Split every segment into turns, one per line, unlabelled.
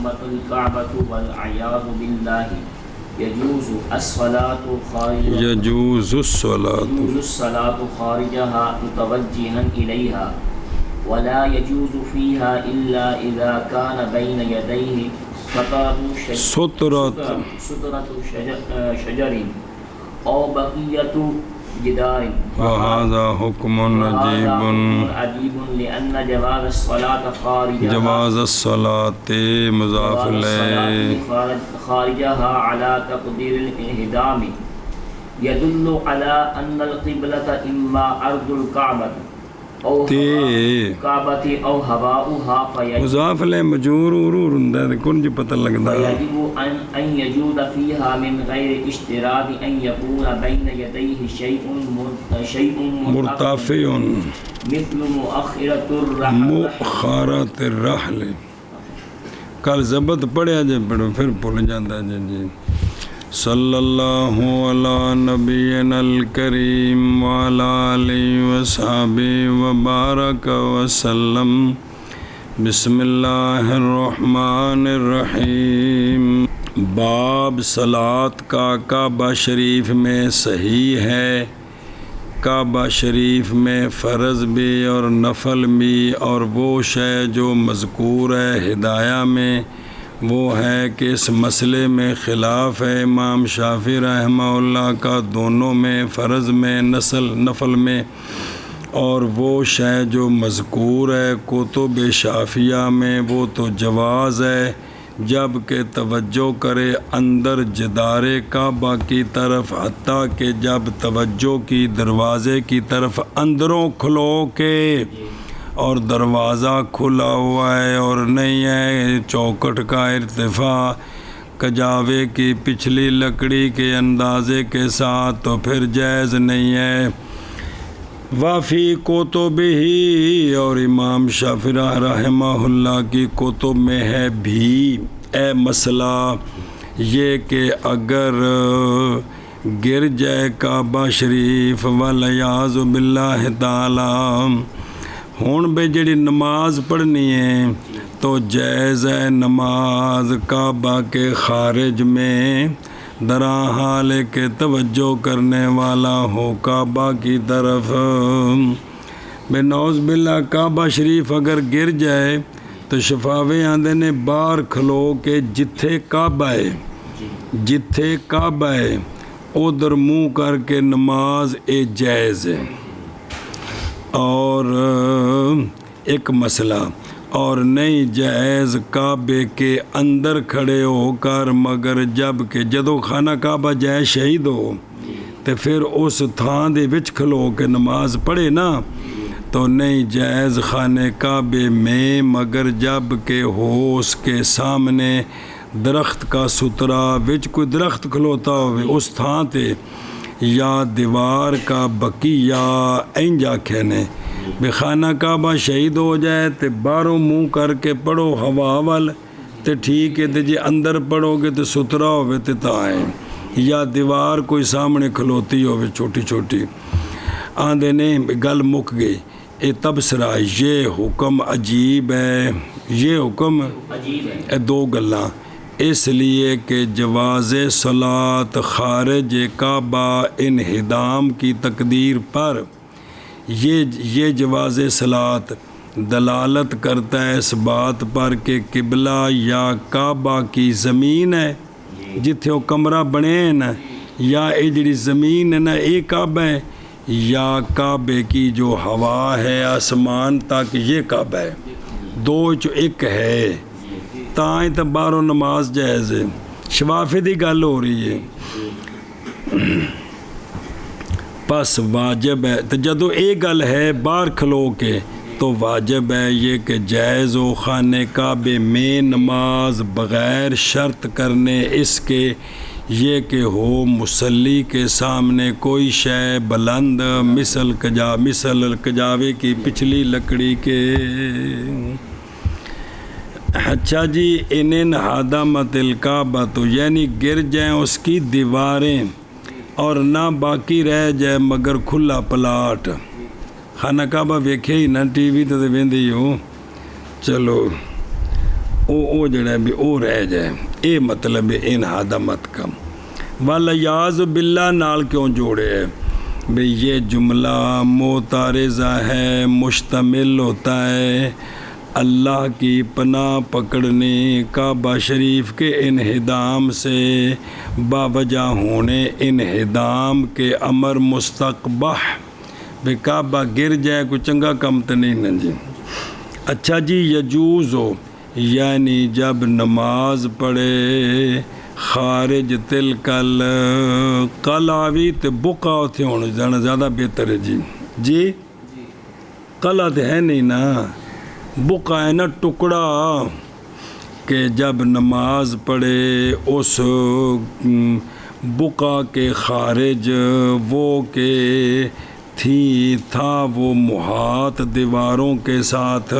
وحرمت الكعبة والعياذ بالله يجوز الصلاة خارجها متوجها إليها ولا يجوز فيها إلا إذا كان بين يديه سترة شجر أو بقية جدار.
وهذا حكم
عجيب لأن جواز الصلاة
مضاف إليه
خارجها على تقدير الانهدام يدل على أن القبلة إما أرض الكعبة أو هواؤها
مضاف إليه مجرور ہوندا تے کون جو پتہ لگدا
ويجب أن يجود فيها من غير اشتراط أن يكون بين يديه شيء
مرتفع
مثل
مؤخرة الرحل. کل ضبط پڑھیا جے پڑھو پھر بھول جاندا جی. صلی اللہ علی نبینا الکریم وعلی آلہ وصحبہ وبارک وسلم. بسم اللہ الرحمن الرحیم. باب صلاۃ کا کعبہ شریف میں صحیح ہے. کعبہ شریف میں فرض بھی اور نفل بھی، اور وہ شے جو مذکور ہے ہدایہ میں وہ ہے کہ اس مسئلے میں خلاف ہے امام شافعی رحمہ اللہ کا دونوں میں، فرض میں نفل میں. اور وہ شے جو مذکور ہے کتب شافعیہ میں وہ تو جواز ہے جب کہ توجہ کرے اندر جدار کعبہ کی طرف، حتیٰ کہ جب توجہ کی دروازے کی طرف اندروں کھلو کے اور دروازہ کھلا ہوا ہے اور نہیں ہے چوکٹ کا ارتفاع کجاوے کی پچھلی لکڑی کے اندازے کے ساتھ، تو پھر جائز نہیں ہے. وافی کتب ہی، اور امام شافعی رحمہ اللہ کی کتب میں ہے بھی مسئلہ یہ کہ اگر گر جائے کعبہ شریف والعیاذ باللہ تعالی، ہون بے جڑی نماز پڑھنی ہے تو جائز ہے نماز کعبہ کے خارج میں درا حال کے توجہ کرنے والا ہو کعبہ کی طرف. بے نعوذ باللہ کعبہ شریف اگر گر جائے تو شفاوے آندے نے باہر کھلو کے جتھے کعبہ ہے ادھر منہ کر کے نماز جائز ہے. اور ایک مسئلہ اور نہیں جائز کعبے کے اندر کھڑے ہو کر، مگر جب کہ جدو خانہ کعبہ جائے شہید ہو تو پھر اس تھان دے وچ کھلو کے نماز پڑھے نا، تو نہیں جائز خانہ کعبے میں، مگر جب کہ ہو اس کے سامنے درخت کا سترا وچ کوئی درخت کھلوتا ہوئے اس تھان تے، یا دیوار کا بقیہ اینج آکھے نے بے خانہ کعبہ شہید ہو جائے تے باہروں منہ کر کے پڑھو ہوا وال تے ٹھیک ہے، تے جی اندر پڑھو گے تے سترا ہوئے تے تائیں، یا دیوار کوئی سامنے کھلوتی ہوئے چھوٹی چھوٹی. آندے نے گل مک گئی. اے تبصرہ یہ حکم عجیب ہے، یہ حکم دو گلاں اس لیے کہ جواز صلاۃ خارج کعبہ انہدام کی تقدیر پر یہ جواز صلاۃ دلالت کرتا ہے اس بات پر کہ قبلہ یا کعبہ کی زمین ہے جتھے وہ کمرہ بنے ہیں نا، یا یہ جڑی زمین ہے نا یہ کعبہ ہے، یا کعبے کی جو ہوا ہے آسمان تک یہ کعبہ ہے. دو چو ایک ہے تائیں تو باہروں نماز جائز ہے. شفافی دی گل ہو رہی ہے. پس واجب ہے تو جدو یہ گل ہے باہر کھلو کے تو واجب ہے یہ کہ جائز و خانہ کعبے میں نماز بغیر شرط کرنے اس کے یہ کہ ہو مصلی کے سامنے کوئی شے بلند مثل کجاوے کی پچھلی لکڑی کے. اچھا جی انن ہدمت الکعبہ تو یعنی گر جائیں اس کی دیواریں اور نہ باقی رہ جائے مگر کھلا پلاٹ. خانہ کعبہ ویکھے ہی نہ ٹی وی تے ویندی ہو. چلو وہ جڑا بھی وہ رہ جائے. یہ مطلب ان ہدمت کا والیاذ باللہ نال کیوں جوڑے ہے بھئی یہ جملہ معترضہ ہے, مشتمل ہوتا ہے اللہ کی پناہ پکڑنے کعبہ شریف کے انہدام سے باوجہ ہونے انہدام کے امر مستقبح بے کعبہ گر جائے کوئی چنگا کم تو نہیں نا جی. اچھا جی یجوز ہو یعنی جب نماز پڑھے خارج تلکل قلاوی تے بقا اتھے ہونے جانا زیادہ بہتر ہے جی. جی قلعہ تو ہے نہیں نا, بقا ہے نا ٹکڑا, کہ جب نماز پڑھے اس بقا کے خارج وہ کہ تھا وہ محاط دیواروں کے ساتھ,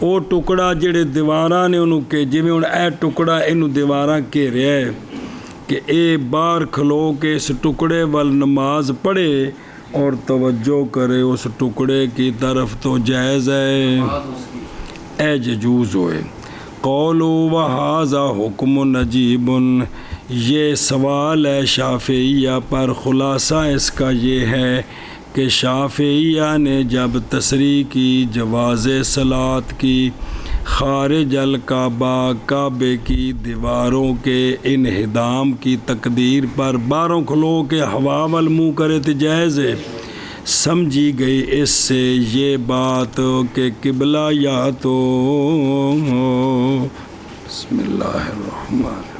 وہ ٹکڑا جڑے دیواراں نے انہوں کہ جی ہوں اے ٹکڑا انہوں دیواراں گھیریا ہے کہ اے باہر کھلو کے اس ٹکڑے وال نماز پڑھے اور توجہ کرے اس ٹکڑے کی طرف تو جائز ہے, اے ججوز ہوئے. قولو وہذا حکم نجیب, یہ سوال ہے شافعیہ پر, خلاصہ اس کا یہ ہے کہ شافعیہ نے جب تصریح کی جواز صلاۃ کی خارج الکعبہ کعبے کی دیواروں کے انہدام کی تقدیر پر باہروں کھلو کے ہوا وال منہ کرے تو جائز ہے, سمجھی گئی اس سے یہ بات کہ قبلہ یا تو بسم اللہ الرحمن الرحیم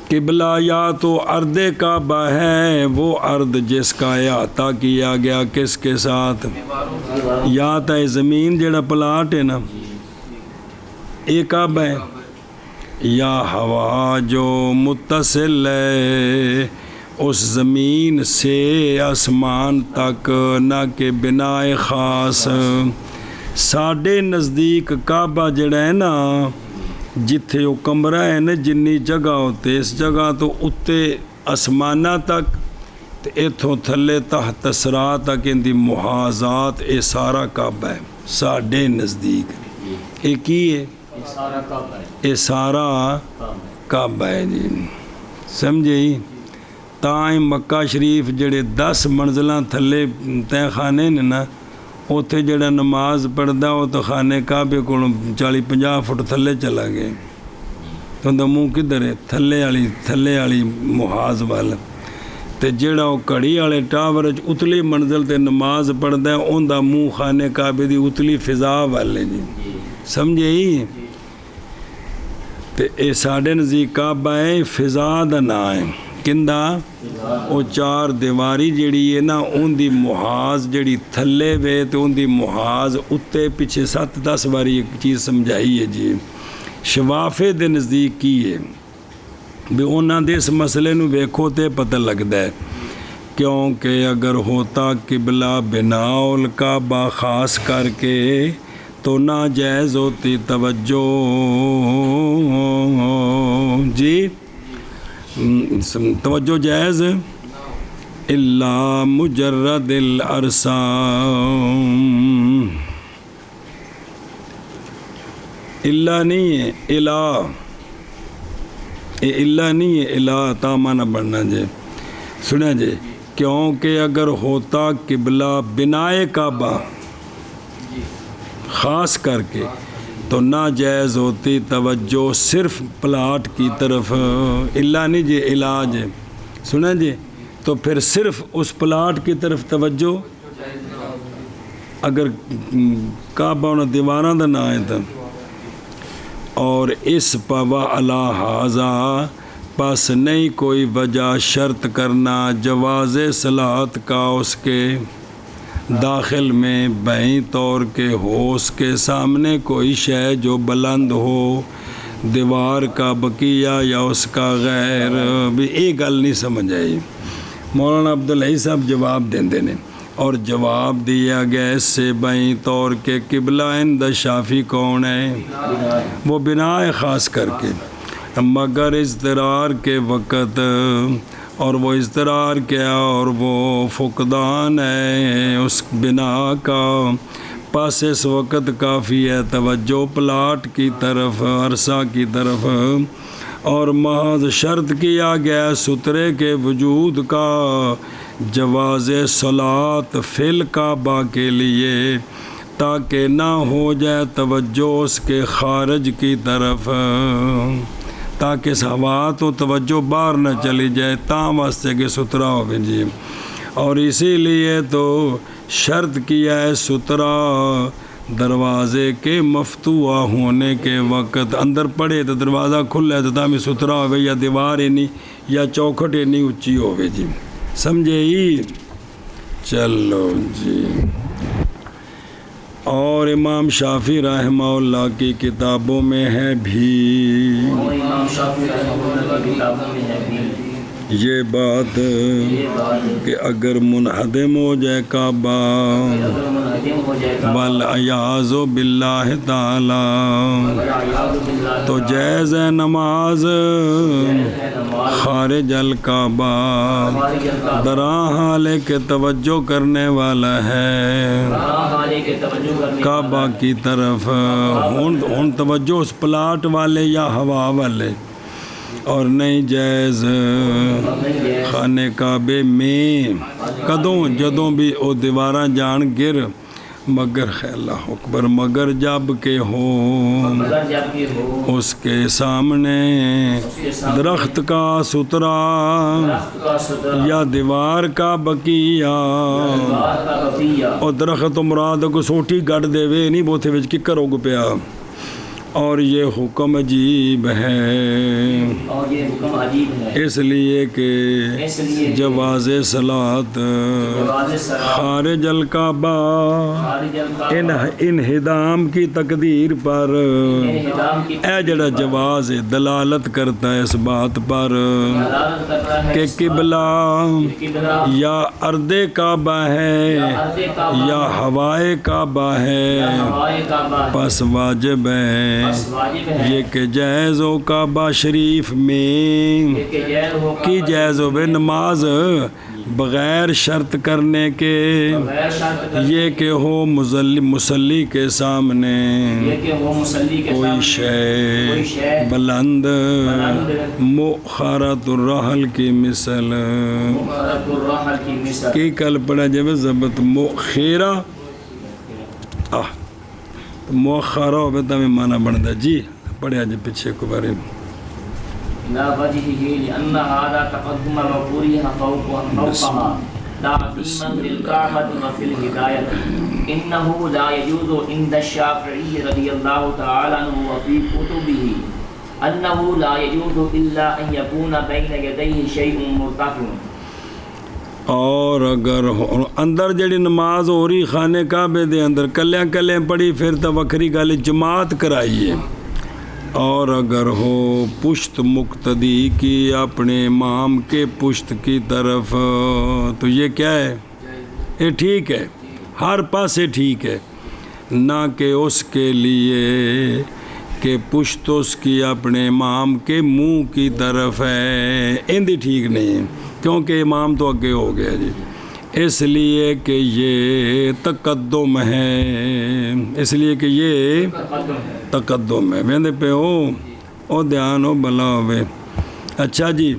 قبلہ یا تو ارض کعبہ ہے, وہ ارض جس کا احاطہ کیا گیا کس کے ساتھ, یا تا زمین جڑا پلاٹ ہے نا یہ کعبہ ہے, یا ہوا جو متصل ہے اس زمین سے آسمان تک, نہ کہ بنا خاص. ساڈے نزدیک کعبہ جڑا ہے نا جتھے وہ کمرہ ہے نا جنی جگہ ہوتے اس جگہ تو اتے آسمانہ تک تے اتھوں تھلے تحت سرا تک ان دی محاذات اے سارا کعبہ ہے ساڈے نزدیک. اے کی ہے اے سارا کعبہ ہے جی, سمجھے. تائیں مکہ شریف جڑے 10 منزلاں تھلے تہ خانے نے نا اتھے جڑا نماز پڑھدا وہ تو خانے کعبے کو 40-50 فٹ تھلے چلا گئے, تو منہ کدھر ہے تھلے والی محاذ وال. تے جڑا وہ کڑی والے ٹاور اتلی منزل تے نماز پڑھدا ہے اون دا منہ خانے کعبے دی اتلی فضا والے جی, سمجھے. تے اے ساڈے نزدیک کعبہ ہے, فضا دا نام ہے کندا وہ 4 دیواری جڑی ہے نا ان دی محاذ جڑی تھلے وے تو ان دی محاذ اتے پیچھے 7-10 باری ایک چیز سمجھائی ہے جی. شوافے دے نزدیک کی ہے بھی انہاں دے اس مسئلے نو ویکھو تے پتہ لگدا ہے, کیونکہ اگر ہوتا قبلہ بناء الکعبہ خاص کر کے تو ناجائز ہوتی توجہ جی, توجہ جائز الا مجرد الارسام, الا نہیں ہے الا, الا نہیں ہے الا تا مانا بڑھنا جے. سنیں جے کیونکہ اگر ہوتا قبلہ بنائے کعبہ خاص کر کے تو ناجائز ہوتی توجہ صرف پلاٹ کی طرف, الا نہیں جی علاج ہے. سنیں جی تو پھر صرف اس پلاٹ کی طرف توجہ, اگر کعبہ انہوں دیواراں دا نہ ہے تو, اور اس پوا علی ھذا پس نہیں کوئی وجہ شرط کرنا جواز صلاۃ کا اس کے داخل میں بہیں طور کے ہو اس کے سامنے کوئی شے جو بلند ہو دیوار کا بقیہ یا اس کا غیر. بھی یہ گل نہیں سمجھ آئی. مولانا عبدالحی صاحب جواب دیندے نے اور جواب دیا گیا اس سے بہیں طور کے قبلہ عند شافعی کون ہے, وہ بنا ہے خاص کر کے, مگر اضطرار کے وقت, اور وہ اضطرار کیا اور وہ فقدان ہے اس بنا کا, پس اس وقت کافی ہے توجہ پلاٹ کی طرف، عرصہ کی طرف، اور محض شرط کیا گیا سترے کے وجود کا جواز صلاۃ فی الکعبہ کے لیے، تاکہ نہ ہو جائے توجہ اس کے خارج کی طرف، تاکہ صحوات و توجہ باہر نہ چلی جائے، تاں واسطے کہ سترا ہو جی۔ اور اسی لیے تو شرط کیا ہے سترا دروازے کے مفتوح ہونے کے وقت، اندر پڑے تو دروازہ کھلا ہے تو تاں سترا ہوئے، یا دیوار اینی یا چوکھٹ اینی اچھی ہوئے جی، سمجھے ہی؟ چلو جی۔ اور امام شافعی رحمہ اللہ کی کتابوں میں ہے بھی یہ بات کہ اگر منہدم ہو جائے کعبہ والعیاذ باللہ تعالی تو جائز ہے نماز خارج الکعبہ، درا حال کہ توجہ کرنے والا ہے کعبہ کی طرف، ہن توجہ اس پلاٹ والے یا ہوا والے، اور نہیں جائز خانے کعبے میں کدوں جدوں بھی او دیواراں جان گر، مگر اللہ اکبر، مگر جب کہ ہو اس کے سامنے درخت کا سترا یا دیوار کا بقیہ، اور درخت مراد کو سوٹی گڑ دے وے نہیں بوتھے وچ ککر اگ پیا، اور یہ حکم عجیب ہے، اس لیے کہ جواز صلاۃ خارج الکعبہ انہدام کی تقدیر پر، اے جڑا جواز دلالت کرتا ہے اس بات پر کہ قبلہ یا ارض کعبہ ہے یا ہوائے کعبہ ہے، پس واجب ہے یہ کہ جائز ہو کعبہ شریف میں کی جائز ہو بے نماز بغیر شرط کرنے کے، یہ کہ ہو مصلی کے سامنے کوئی شے بلند مؤخرۃ الرحل کی مثل کی کل پڑھا جب ضبط مؤخرہ مؤخرہ ہو بیتا میں معنی بنتا جی، پڑھیا جی پیچھے کو بارے
لا وجهه لأن هذا تقدم وقورها فوقها تعظيما للكعبة وفي الهداية إنه لا يجوز عند الشافعي رضي الله تعالى عنه وفي كتبه أنه لا يجوز إلا أن يكون بين يديه شيء مرتفع۔
اور اگر اندر جڑی نماز ہو رہی خانے کعبے دے اندر کلیاں کلیاں پڑھی پھر تو وکری گل جماعت کرائیے، اور اگر ہو پشت مقتدی کی اپنے امام کے پشت کی طرف تو یہ کیا ہے؟ یہ ٹھیک ہے، ہر پاسے ٹھیک ہے، نہ کہ اس کے لیے کہ پشت اس کی اپنے امام کے منہ کی طرف ہے، اندھی ٹھیک نہیں ہے کیونکہ امام تو آگے ہو گیا جی، اس لیے کہ یہ تقدم ہے، اس لیے کہ یہ تقدم ہے، ویندے پہ او دھیان ہو بلا ہوئے۔ اچھا جی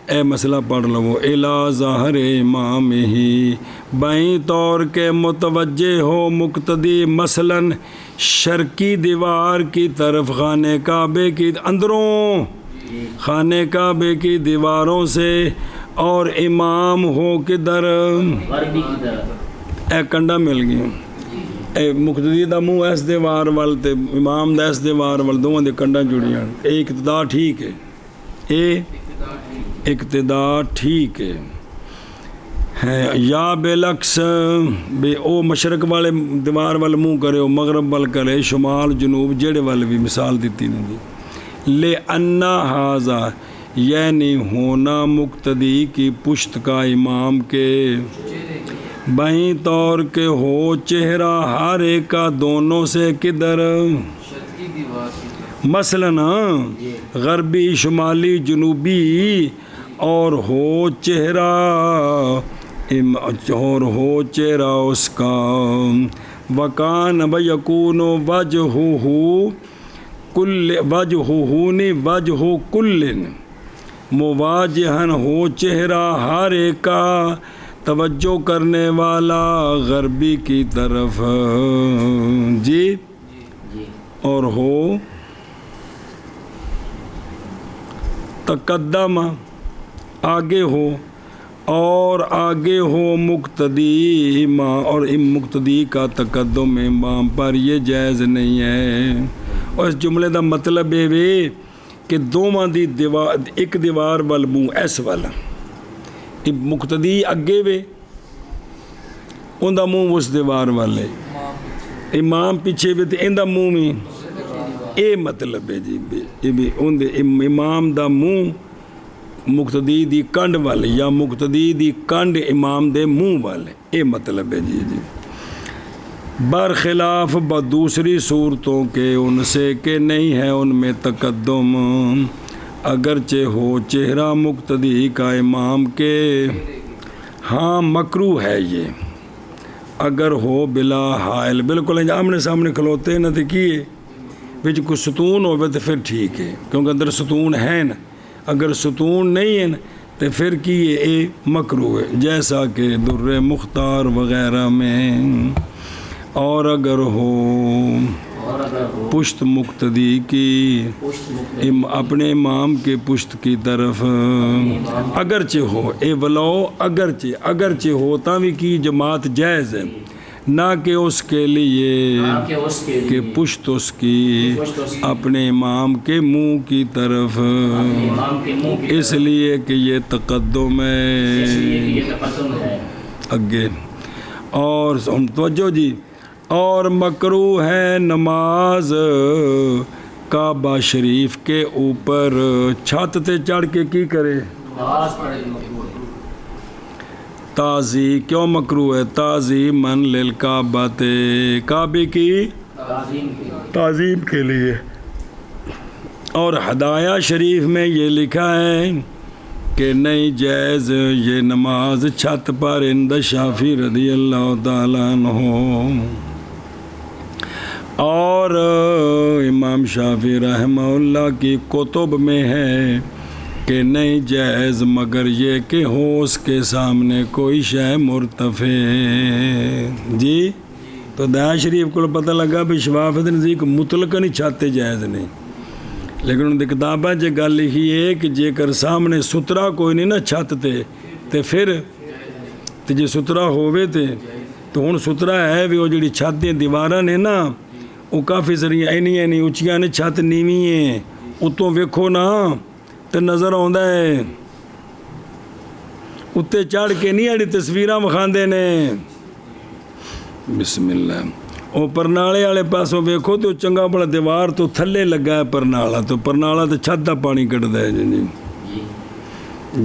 اے مسئلہ پڑھ لو، الا ظاہر امام ہی بائیں طور کے متوجہ ہو مقتدی مثلاً شرقی دیوار کی طرف خانے کعبے کی اندروں خانے کعبے کی دیواروں سے، اور امام ہو کدھر اے کنڈا مل گیا، اے مقتدی دا منہ اس دیوار وال تے امام دا اس دیوار وال، دونوں دے کنڈا جڑیاں، اے اقتدا ٹھیک ہے، اے اقتدا ٹھیک ہے، یا بالعکس بے او مشرق والے دیوار وال منہ کرے، او مغرب وال کرے، شمال جنوب جڑے وال بھی مثال دیتی نہیں دی، لے انا ہاذا یعنی ہونا مقتدی کی پشت کا امام کے بائیں طور کے ہو چہرہ ہر ایک کا دونوں سے کدھر، مثلاً غربی شمالی جنوبی، اور ہو چہرہ اس کا وکان ویکون وجہہ کل وجہہ نہیں وجہ کل مواجہن ہو چہرہ ہر ایک کا توجہ کرنے والا غربی کی طرف جی اور ہو تقدم آگے ہو اور آگے ہو مقتدی امام اور مقتدی کا تقدم امام پر یہ جائز نہیں ہے. اور اس جملے دا مطلب یہ وے کہ دوواں دی دیوار ایک دیوار وال منہ اس والا مقتدی اگے وے ان دا منہ اس دیوار والے امام پیچھے وے تے ان دا منہ بھی اے مطلب ہے جی ان دے امام دا منہ مقتدی دی کنڈ والے یا مقتدی دی کنڈ امام دے منہ والے اے مطلب ہے جی برخلاف دوسری صورتوں کے ان سے کہ نہیں ہے ان میں تقدم اگرچہ ہو چہرہ مقتدی کا امام کے ہاں مکروہ ہے یہ اگر ہو بلا حائل بالکل آمنے سامنے کھلوتے نہ تو کیے بچ کوئی ستون ہوئے تو پھر ٹھیک ہے کیونکہ اندر ستون ہے نا اگر ستون نہیں ہے نا تو پھر کیے اے مکروہ ہے جیسا کہ در مختار وغیرہ میں. اور اگر ہو پشت مقتدی کی اپنے امام کے پشت کی طرف اگرچہ ہو اے ولو اگرچہ ہوتا بھی کی جماعت جائز ہے نہ کہ اس کے لیے کہ پشت اس کی اپنے امام کے منہ کی طرف اس لیے کہ یہ تقدم ہے اگے. اور ہم توجہ جی اور مکروہ ہے نماز کعبہ شریف کے اوپر چھت تے چڑھ کے کی کرے تازی کیوں مکروہ ہے تعظیماً للکعبہ کعبے کی تعظیم کے لیے. اور ہدایہ شریف میں یہ لکھا ہے کہ نہیں جائز یہ نماز چھت پر عند شافعی رضی اللہ تعالیٰ عنہ اور امام شافعی رحمہ اللہ کی کتب میں ہے کہ نہیں جائز مگر یہ کہ ہو اس کے سامنے کوئی شے مرتفع جی. تو دیا شریف کو پتہ لگا بھی شفاف دے نزدیک مطلق نہیں چھاتے جائز نہیں لیکن ان دی کتابیں جے گل لکھی ہے کہ جے کر سامنے سترا کوئی نہیں نا چھت تے پھر تے جے سترا ہووے تے تو ہن سترا ہے بھی وہ جڑی چھت دی دیواراں نے نا وہ کافی ساری اینی اچیاں نے چھت نیویں ہیں اتوں ویکھو نا تے نظر آਉਂدا ہے اتنے چڑھ کے نہیں اڑی تصویراں وکھاندے نے بسم اللہ وہ پرنالے والے پاسوں ویکھو تو چنگا بڑا دیوار تو تھلے لگا ہے پرنالا تو چھت دا پانی کٹدا ہے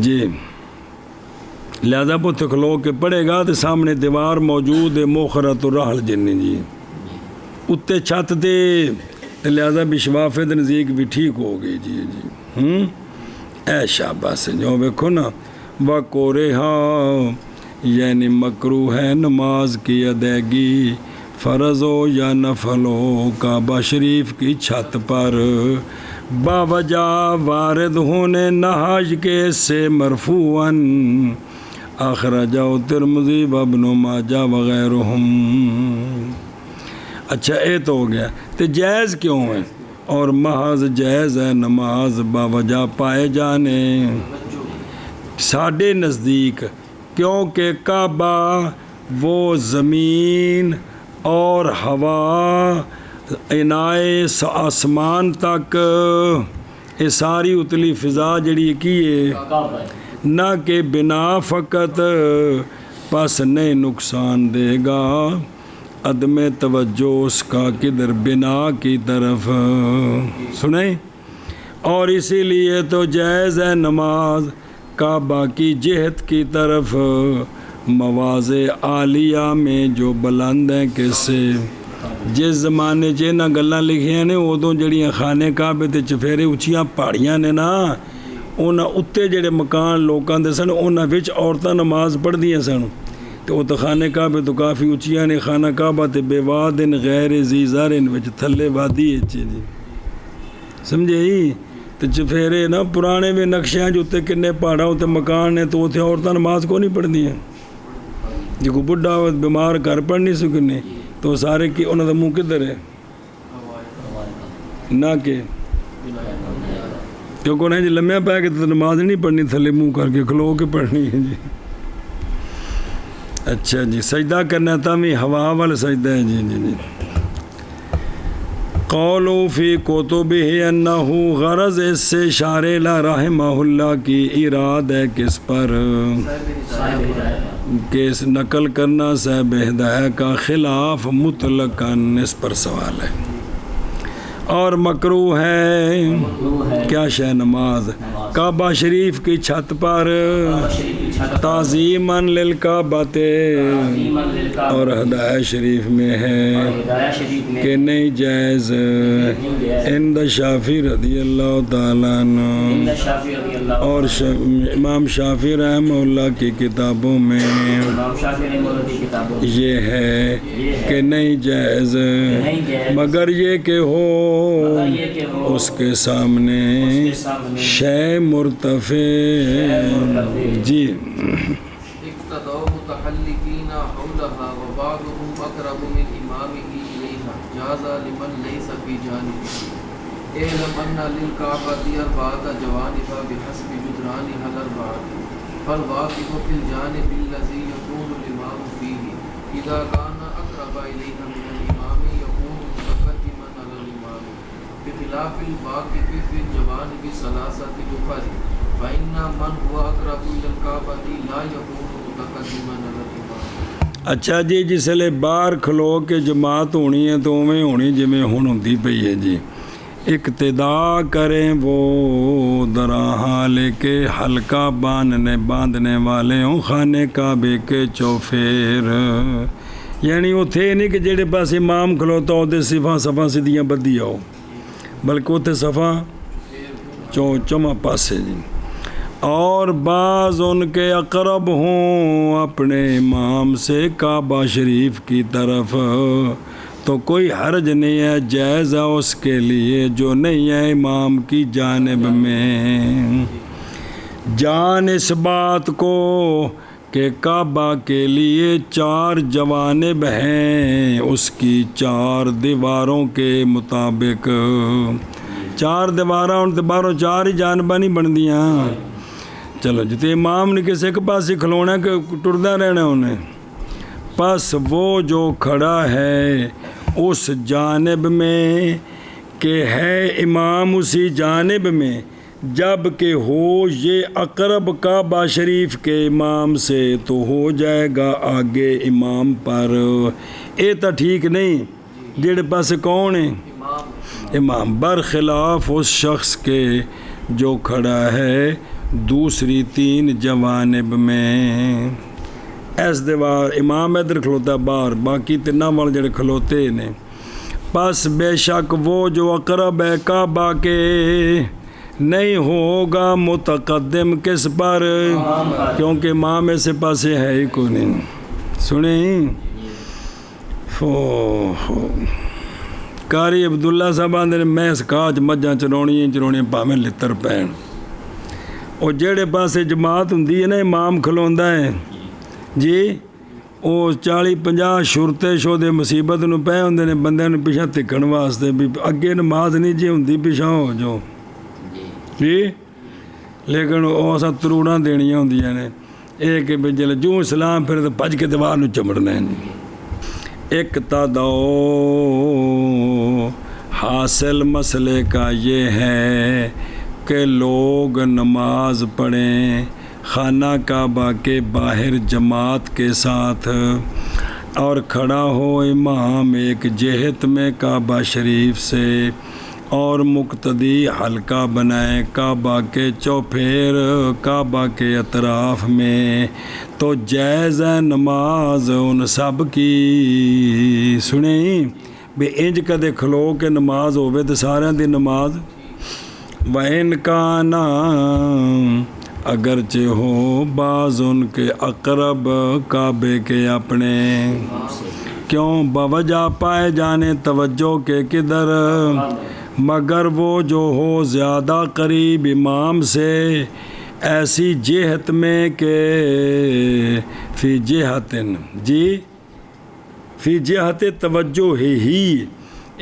جی لہذا اتنے کھلو کے پڑے گا تو سامنے دیوار موجود ہے موخرت الرحل جنی جی اتنے چھت دے لہذا بھی شفاف دے نزدیک بھی ٹھیک ہو گئی جی اے شاباش جو ویکھو نا وَقُرِہَا یعنی مکروہ ہے نماز کی ادائیگی فرض ہو یا نفل ہو کعبہ شریف کی چھت پر باوجہ وارد ہونے نہج کے سے مرفوعاً اخرجہ ترمذی وابن ماجہ وغیرہم. اچھا اے تو ہو گیا تو جائز کیوں ہے اور محض جائز ہے نماز باوجہ پائے جانے ساڈے نزدیک کیونکہ کعبہ وہ زمین اور ہوا عنائے آسمان تک یہ ساری اتلی فضا جڑی کی ہے نہ کہ بنا فقط پس نہیں نقصان دے گا عدم توجہ اس کا کدھر بنا کی طرف سنیں اور اسی لیے تو جائز ہے نماز کعبہ کی جہت کی طرف مواضع عالیہ میں جو بلند ہیں کیسے جس زمانے چ گلاں لکھیاں نے ادوں جڑیاں خانے کعبے تے چفیرے اچھیاں پہاڑیاں نے نا انہاں اتے جڑے مکان لوکاں دے سن انہاں وچ عورتاں نماز پڑھدیاں سن تو وہ تو خانہ کعبہ تو کافی اچیاں نے خانہ کعبہ تے بے وادن غیر ذی زارن وچ تھلے وادی ہے جی سمجھے ہی تو چفیرے نا پرانے میں نقشیاں جو تے کنے پہاڑا ہوتے مکان نے تو اتنے عورتیں نماز کو نہیں پڑھ دی ہیں جی کو بڑھا ہو بیمار گھر پڑھ نہیں سکنے تو سارے کی انہوں دا منہ کدھر ہے نہ کہ کیونکہ انہیں جی لمحہ پہ کہ تو نماز نہیں پڑھنی تھلے منہ کر کے کھلو کے پڑھنی ہے جی اچھا جی سجدہ کرنا تھا میں ہوا والا سجدہ ہے جی جی جی قولو فی کتبہ انہو غرض اس سے شارع لا رحمہ اللہ کی اراد ہے کس پر کس نقل کرنا صاحب ہدایہ کا خلاف مطلقاً اس پر سوال ہے اور مکروہ ہے کیا شے نماز کعبہ شریف کی چھت پر تعظیماً للکعبہ اور ہدایہ شریف میں ہے کہ نہیں جائز عند شافعی رضی اللہ تعالیٰ عنہ اور امام شافعی رحمہ اللہ کی کتابوں میں یہ ہے کہ نہیں جائز مگر یہ کہ ہو اس کے سامنے شے مرتفع جی
اقتدوا متحلقین حولها وبعضهم اقرب من امامه الیها جاز لمن ليس في جانبه اعلم ان للكعبة اربعة جوانب بحسب جدرانها الاربعة فالواقف في الجانب الذي يكون الامام فيه اذا كان اقرب اليها من الامام يكون متقدما على الامام بخلاف الواقف في الجوانب ثلاثة اخرى فإن من هو اقرب الى الكعبة لا يكون متقدما على الامام
اچھا جی جس لئے باہر کھلو کے جماعت ہونی ہے تو میں ہونی جی میں ہون ہوندی پئی ہے جی اقتداء کریں وہ دراہاں لے کے حلقہ باندھنے والے ہوں خانے کعبے کے چوفیر یعنی وہ تھے نہیں کہ جڑے پاس امام کھلوتا ہو دے صفا سدیاں بدی آؤ بلکہ وہ تھے صفا چوما پاسے جی اور بعض ان کے اقرب ہوں اپنے امام سے کعبہ شریف کی طرف تو کوئی حرج نہیں ہے جائز ہے اس کے لیے جو نہیں ہے امام کی جانب میں جان اس بات کو کہ کعبہ کے لیے 4 جوانب ہیں اس کی 4 دیواروں کے مطابق 4 دیواراں ان تے باہروں 4 ہی جانباں نہیں بن دیاں چلو جتے امام نے کسی ایک پاس ہی کھلونا کہ ٹردہ رہنا انہیں پس وہ جو کھڑا ہے اس جانب میں کہ ہے امام اسی جانب میں جب کہ ہو یہ اقرب کعبہ شریف کے امام سے تو ہو جائے گا آگے امام پر اے تا ٹھیک نہیں جڑے پاس کون ہے امام برخلاف اس شخص کے جو کھڑا ہے دوسری 3 جوانب میں ایس دیوار امام ادھر کھلوتا باہر باقی 3 وال جڑے کھلوتے نے پس بے شک وہ جو اقرب ہے کعبہ کے نہیں ہوگا متقدم کس پر کیونکہ امام ایسے پاسے ہے ہی کو نہیں سنیں کاری عبداللہ صاحب آندھے میں اس کاج مجھاں چرونی پامیں لتر پین اور جڑے پاسے جماعت ہوندی ہے نا امام کھلوندا ہے جی وہ 40-50 شرتے شودے مصیبت نو پہ ہوندے نے بندے نو پیچھا تکن واسطے بھی اگے نماز نہیں جی ہوندی پیچھا ہو جو جی لیکن وہ اساں تروڑاں دینیاں ہوندیاں نے اے کہ بھی جلے جو اسلام پھر تو بھج کے دیوار نو چمڑنا ہے اقتداء حاصل مسئلے کا یہ ہے کہ لوگ نماز پڑھیں خانہ کعبہ کے باہر جماعت کے ساتھ اور کھڑا ہو امام ایک جہت میں کعبہ شریف سے اور مقتدی حلقہ بنائے کعبہ کے چوپھیر کعبہ کے اطراف میں تو جائز ہے نماز ان سب کی سنیں بھی انج کدے کھلو کے نماز ہوئے تو سارے دی نماز وَإِن كَانَ اگرچہ ہو بعض ان کے اقرب کعبے کے اپنے، کیوں بوجہ پائے جانے توجہ کے کدھر، مگر وہ جو ہو زیادہ قریب امام سے ایسی جہت میں کہ فی جہتن، جی فی جہت توجہ ہی،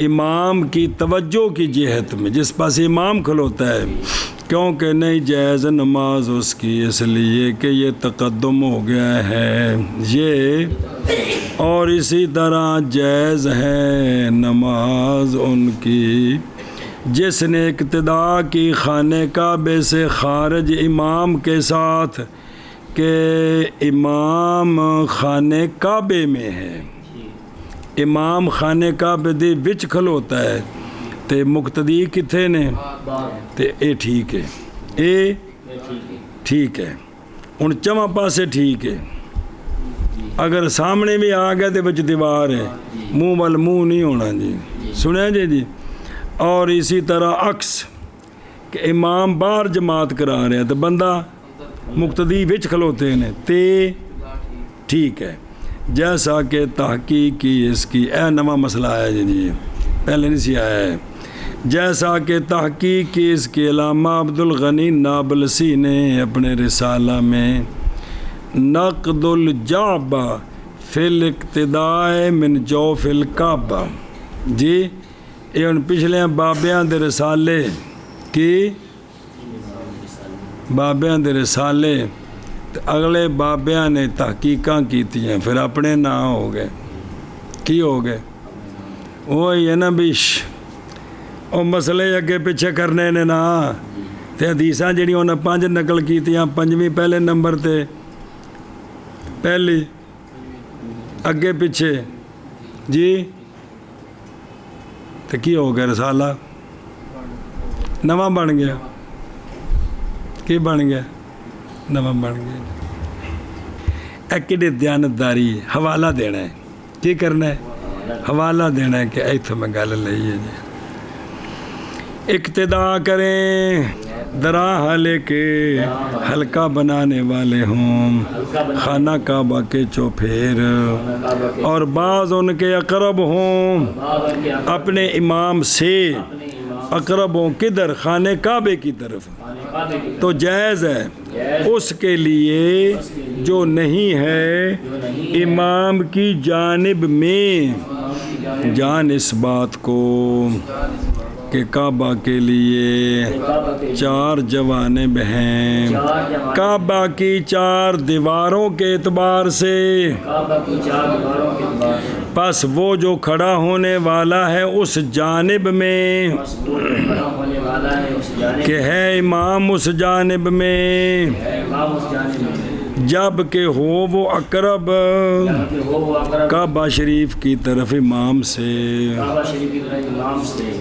امام کی توجہ کی جہت میں، جس پاس امام کھلوتا ہے، کیونکہ نہیں جائز نماز اس کی، اس لیے کہ یہ تقدم ہو گیا ہے یہ، اور اسی طرح جائز ہے نماز ان کی جس نے اقتداء کی خانہ کعبے سے خارج امام کے ساتھ، کہ امام خانہ کعبے میں ہے، امام خانہ کعبے دے وچ کھلوتا ہے تے مقتدی کتھے نے تے اے ٹھیک ہے، اے ٹھیک ہے، ان چواں پاسے ٹھیک ہے، اگر سامنے بھی آ گیا تے بچ دیوار ہے، منہ وال منہ نہیں ہونا جی، سنیں جی، اور اسی طرح عکس کہ امام باہر جماعت کرا رہے ہیں تو بندہ مقتدی وچ کھلوتے ہیں تے ٹھیک ہے، جیسا کہ تحقیق کی اس کی، اے نواں مسئلہ آیا جی پہلے نہیں سی آیا ہے، جیسا کہ تحقیق کی اس کی علامہ عبدالغنی نابلسی نے اپنے رسالہ میں نقد الجعبہ فی الاقتداء من جوف الکعبہ، جی یہ ان پچھلے بابیاں دے رسالے کی، بابیاں دے رسالے اگلے بابیاں نے تحقیقاں کیتی ہیں، پھر اپنے نہ ہو گئے، کی ہو گئے وہی ہے نا بیش، وہ مسئلے اگے پیچھے کرنے نے نا، تے حدیثاں جڑی انہیں 5 نقل کیتیاں، 5ویں پہلے نمبر تے پہلی اگے پیچھے جی، تو کی ہو گیا رسالہ نواں بن گیا، کی بن گیا نواں بن گیا، ایکڑے دیانتداری حوالہ دینا ہے، کی کرنا ہے حوالہ دینا ہے کہ ایتھوں میں گل لئی ہے جی، اقتداء کریں دراہ لے کے ہلکا بنانے والے ہوں، خانہ کعبہ کے چوپھیر، اور بعض ان کے اقرب ہوں اپنے امام سے، اقرب ہوں کدھر خانہ کعبے کی طرف، تو جائز ہے اس کے لیے جو نہیں ہے امام کی جانب میں، جان اس بات کو کہ کعبہ کے لیے 4 جوانب ہیں، کعبہ کی 4 دیواروں کے اعتبار سے، پس وہ جو کھڑا ہونے والا ہے اس جانب میں، کہ ہے امام اس جانب میں، جب کہ ہو وہ اقرب کعبہ شریف کی طرف امام سے،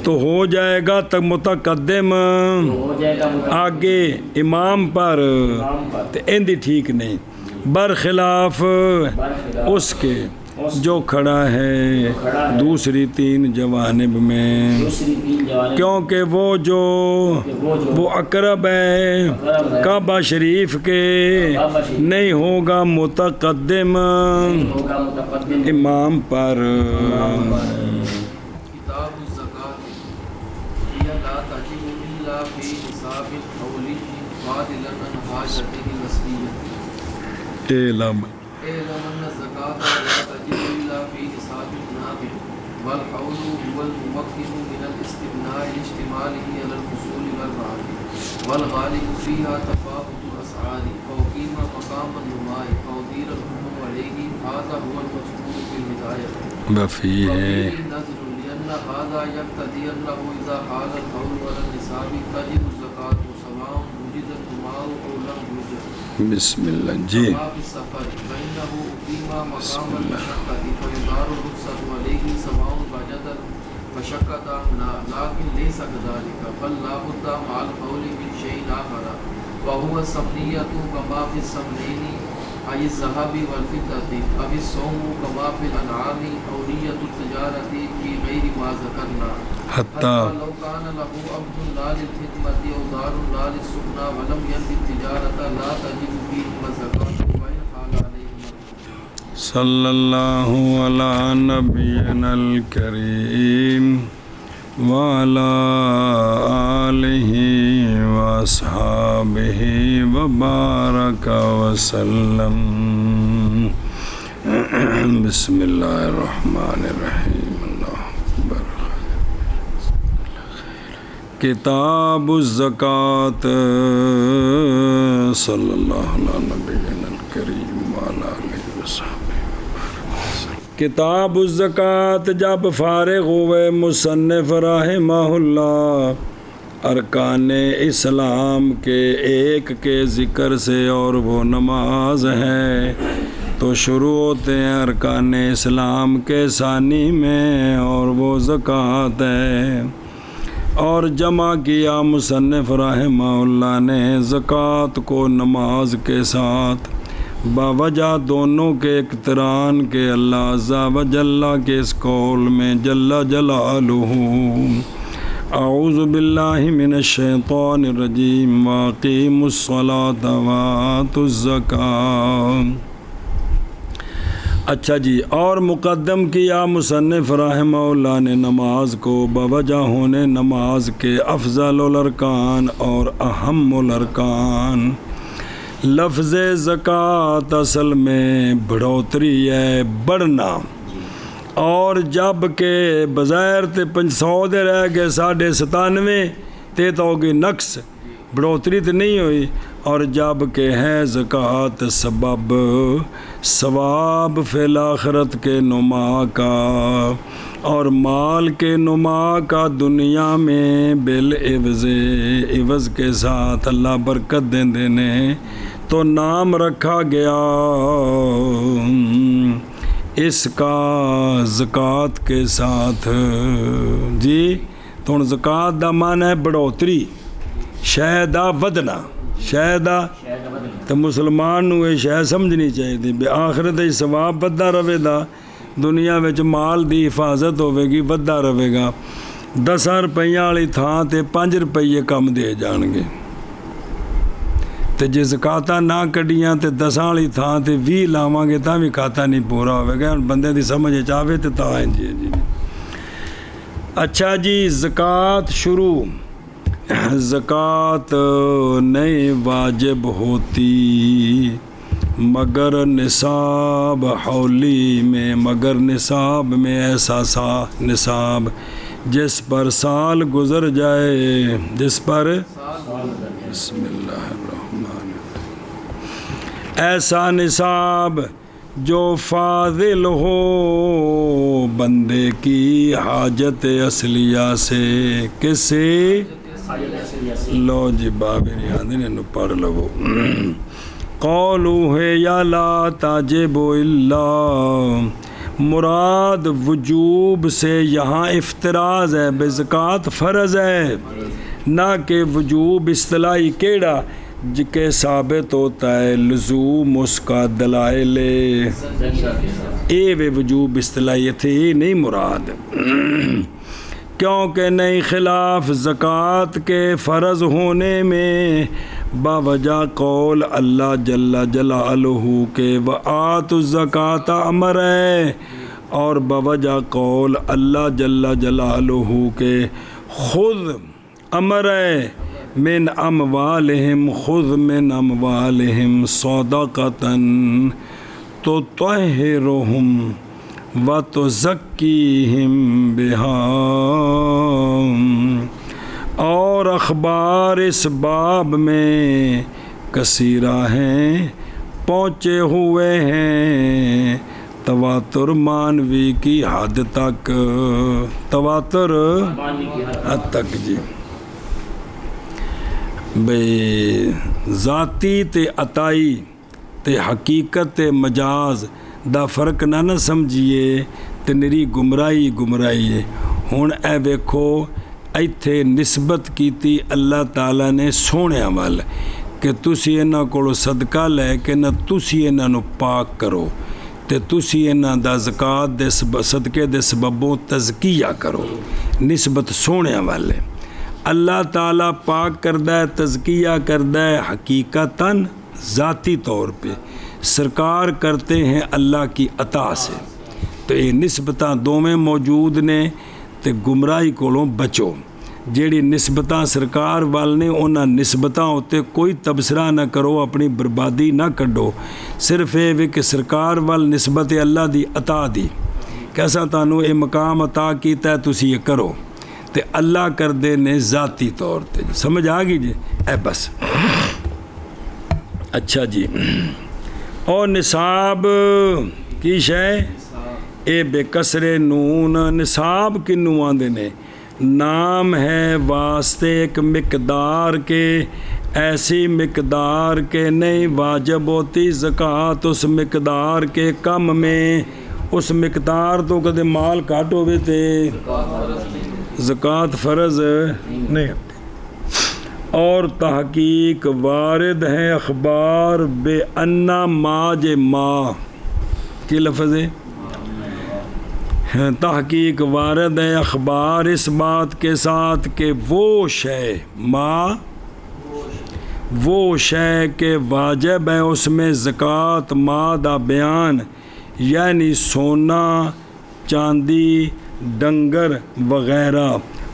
تو ہو جائے گا تک متقدم آگے امام پر، تو اندھی ٹھیک نہیں، برخلاف اس کے جو کھڑا ہے دوسری 3 جوانب میں، کیونکہ وہ اقرب ہے کعبہ شریف کے، نہیں ہوگا متقدم امام پر۔
کتاب الزکاۃ هي لا تجب الا في حساب حوله فاضلا عن حاجته الاصليه، اعلم ان الزکاۃ لا تجب الا في حساب نافع، والحول هو الممكن من الاستبناء لاجتماعه على الحصول والرعي، والغالب فيها تفاوت الاسعار، فوقيم مقام النماء فوضير الحكم عليه، هذا هو المذكور في الهدايه،
وفيه
نظر لأن هذا يقتضي أنه إذا حال الحول على النصاب تجب الزكاة سواء وجد الماء أو لم يوجد،
بسم اللہ جی،
كما في السفر فإنه أقيم مقام المشقة فيدار الرخصة عليه سواء وجد المشقة أم لا، لكن ليس كذلك، بل لا بد مع الحول من شيء آخر وهو السمنية، كما في السمنين أي الذهب والفضة أو الصوم كما في الأنعام أو نية التجارة في غير ما ذكرنا
حتى
لو كان له عبد لا للخدمة أو دار لا للسكنى ولم يرد التجارة لا تجب فيهما الزكاة وإن حال عليهما.
صلی اللہ علی نبینا الکریم وعلی آلہ واصحابہ وبارک وسلم. بسم اللہ الرحمن الرحیم. اللہ اکبر. کتاب الزکوٰۃ. صلی اللہ علی نبینا الکریم وعلی آلہ وصحبہ. کتاب الزکوٰۃ جب فارغ ہوئے مصنف رحمہ اللہ ارکان اسلام کے ایک کے ذکر سے اور وہ نماز ہے تو شروع ہوتے ہیں ارکان اسلام کے ثانی میں اور وہ زکوٰۃ ہے. اور جمع کیا مصنف رحمہ اللہ نے زکوٰۃ کو نماز کے ساتھ باوجہ دونوں کے اقتران کے اللہ عز و جل کے اس قول میں جل جلالہ اعوذ باللہ من الشیطان الرجیم واقیموا الصلاۃ وآتوا الزکاۃ. اچھا جی. اور مقدم کیا مصنف رحمہ اللہ نے نماز کو باوجہ ہونے نماز کے افضل الارکان اور اہم الارکان. لفظ زکوٰۃ اصل میں بڑھوتری ہے، بڑھنا. اور جب کہ بظاہر 500 دے رہ گئے 97.5 تے تو ہوگی نقص، بڑھوتری تو نہیں ہوئی. اور جب کہ ہے زکوٰۃ سبب ثواب فی الآخرت کے نما کا اور مال کے نما کا دنیا میں بالعوض عوض کے ساتھ اللہ برکت دیں دینے تو نام رکھا گیا اس کا زکوٰۃ کے ساتھ. جی تو زکوٰۃ دا معنی ہے بڑھوتری، شے دا ودنا. شے دا تو مسلمان نو یہ شے سمجھنی چاہیے بھی آخرت ثواب بدھا رہے گا، دنیا وچ مال دی حفاظت ہوے گی بدھا رہے گا. 10 روپیہ والی تھان تے 5 روپیے کم دے جان گے تے جے زکاتاں نہ کڈیاں تے 10 والی تھان تے 20 لاواں گے تاں بھی کھاتا نہیں پورا ہوے گا. بندے دی سمجھ چاہے تے تاں ہے جی. اچھا جی. زکوٰۃ شروع. زکوٰۃ نہیں واجب ہوتی مگر نصاب حولی میں، مگر نصاب میں ایسا نصاب جس پر سال گزر جائے، جس پر بسم اللہ الرحمن الرحیم ایسا نصاب جو فاضل ہو بندے کی حاجت اصلیہ سے. کس سے؟ لو جی بابی نے پڑھ لو. قولو ہے یا لا تاجب الا، مراد وجوب سے یہاں افتراض ہے، بے زکوٰۃ فرض ہے، نہ کہ وجوب اصطلاحی کیڑا جکے ثابت ہوتا ہے لزوم اس کا دلائل اے وے وجوب اصطلاحی تھے نہیں مراد. کیونکہ نہیں خلاف زکوٰۃ کے فرض ہونے میں باوجہ قول اللہ جل جلالہ کے وآتوا الزکاۃ امر ہے، اور باوجہ قول اللہ جل جلالہ کے خود امر ہے من اموالہم، خذ من اموالہم صدقۃ تطہرہم وَتُزَكِّيهِمْ بِهَا. اور اخبار اس باب میں کثیرہ ہیں، پہنچے ہوئے ہیں تواتر مانوی کی حد تک، تواتر حد تک. جی بے ذاتی تے عطائی تے حقیقت تے مجاز دا فرق نہ سمجھیے تے نری گمراہی ہے. ہن اے ویکھو ایتھے نسبت کیتی اللہ تعالیٰ نے سونے وال کہ تسی انہاں کولو صدقہ لے کے نہ تسی انہاں نو پاک کرو تے تسی انہاں دا زکات دے صدقے دے سببوں تزکیہ کرو نسبت سونے والے اللہ تعالیٰ پاک کردہ ہے تزکیہ کردہ ہے حقیقتاً ذاتی طور پہ سرکار کرتے ہیں اللہ کی عطا سے تو یہ نسبتاں دوویں موجود نے تے گمراہی کولوں بچو جیڑی نسبتاں سرکار وال نے انہاں نسبتاں ہوتے کوئی تبصرہ نہ کرو اپنی بربادی نہ کڈو صرف یہ کہ سرکار وال نسبت اللہ دی عطا دی کیسا تانوں یہ مقام عطا کیتا ہے تسی یہ کرو تے اللہ کر دے نے ذاتی طور تے سمجھ آ گئی جی اے بس اچھا جی اور نصاب کی شے اے بے کسرے نون نصاب کنوں آندے نے نام ہے واسطے ایک مقدار کے ایسی مقدار کے نہیں واجب ہوتی زکوٰۃ اس مقدار کے کم میں اس مقدار تو کدے مال گھٹ ہوئے تے زکوٰۃ فرض نہیں اور تحقیق وارد ہے اخبار بے انا ماج ما کی لفظ ہے تحقیق وارد ہے اخبار اس بات کے ساتھ کہ وہ شے ما وہ شے کہ واجب ہے اس میں زکوٰۃ ما دا بیان یعنی سونا چاندی ڈنگر وغیرہ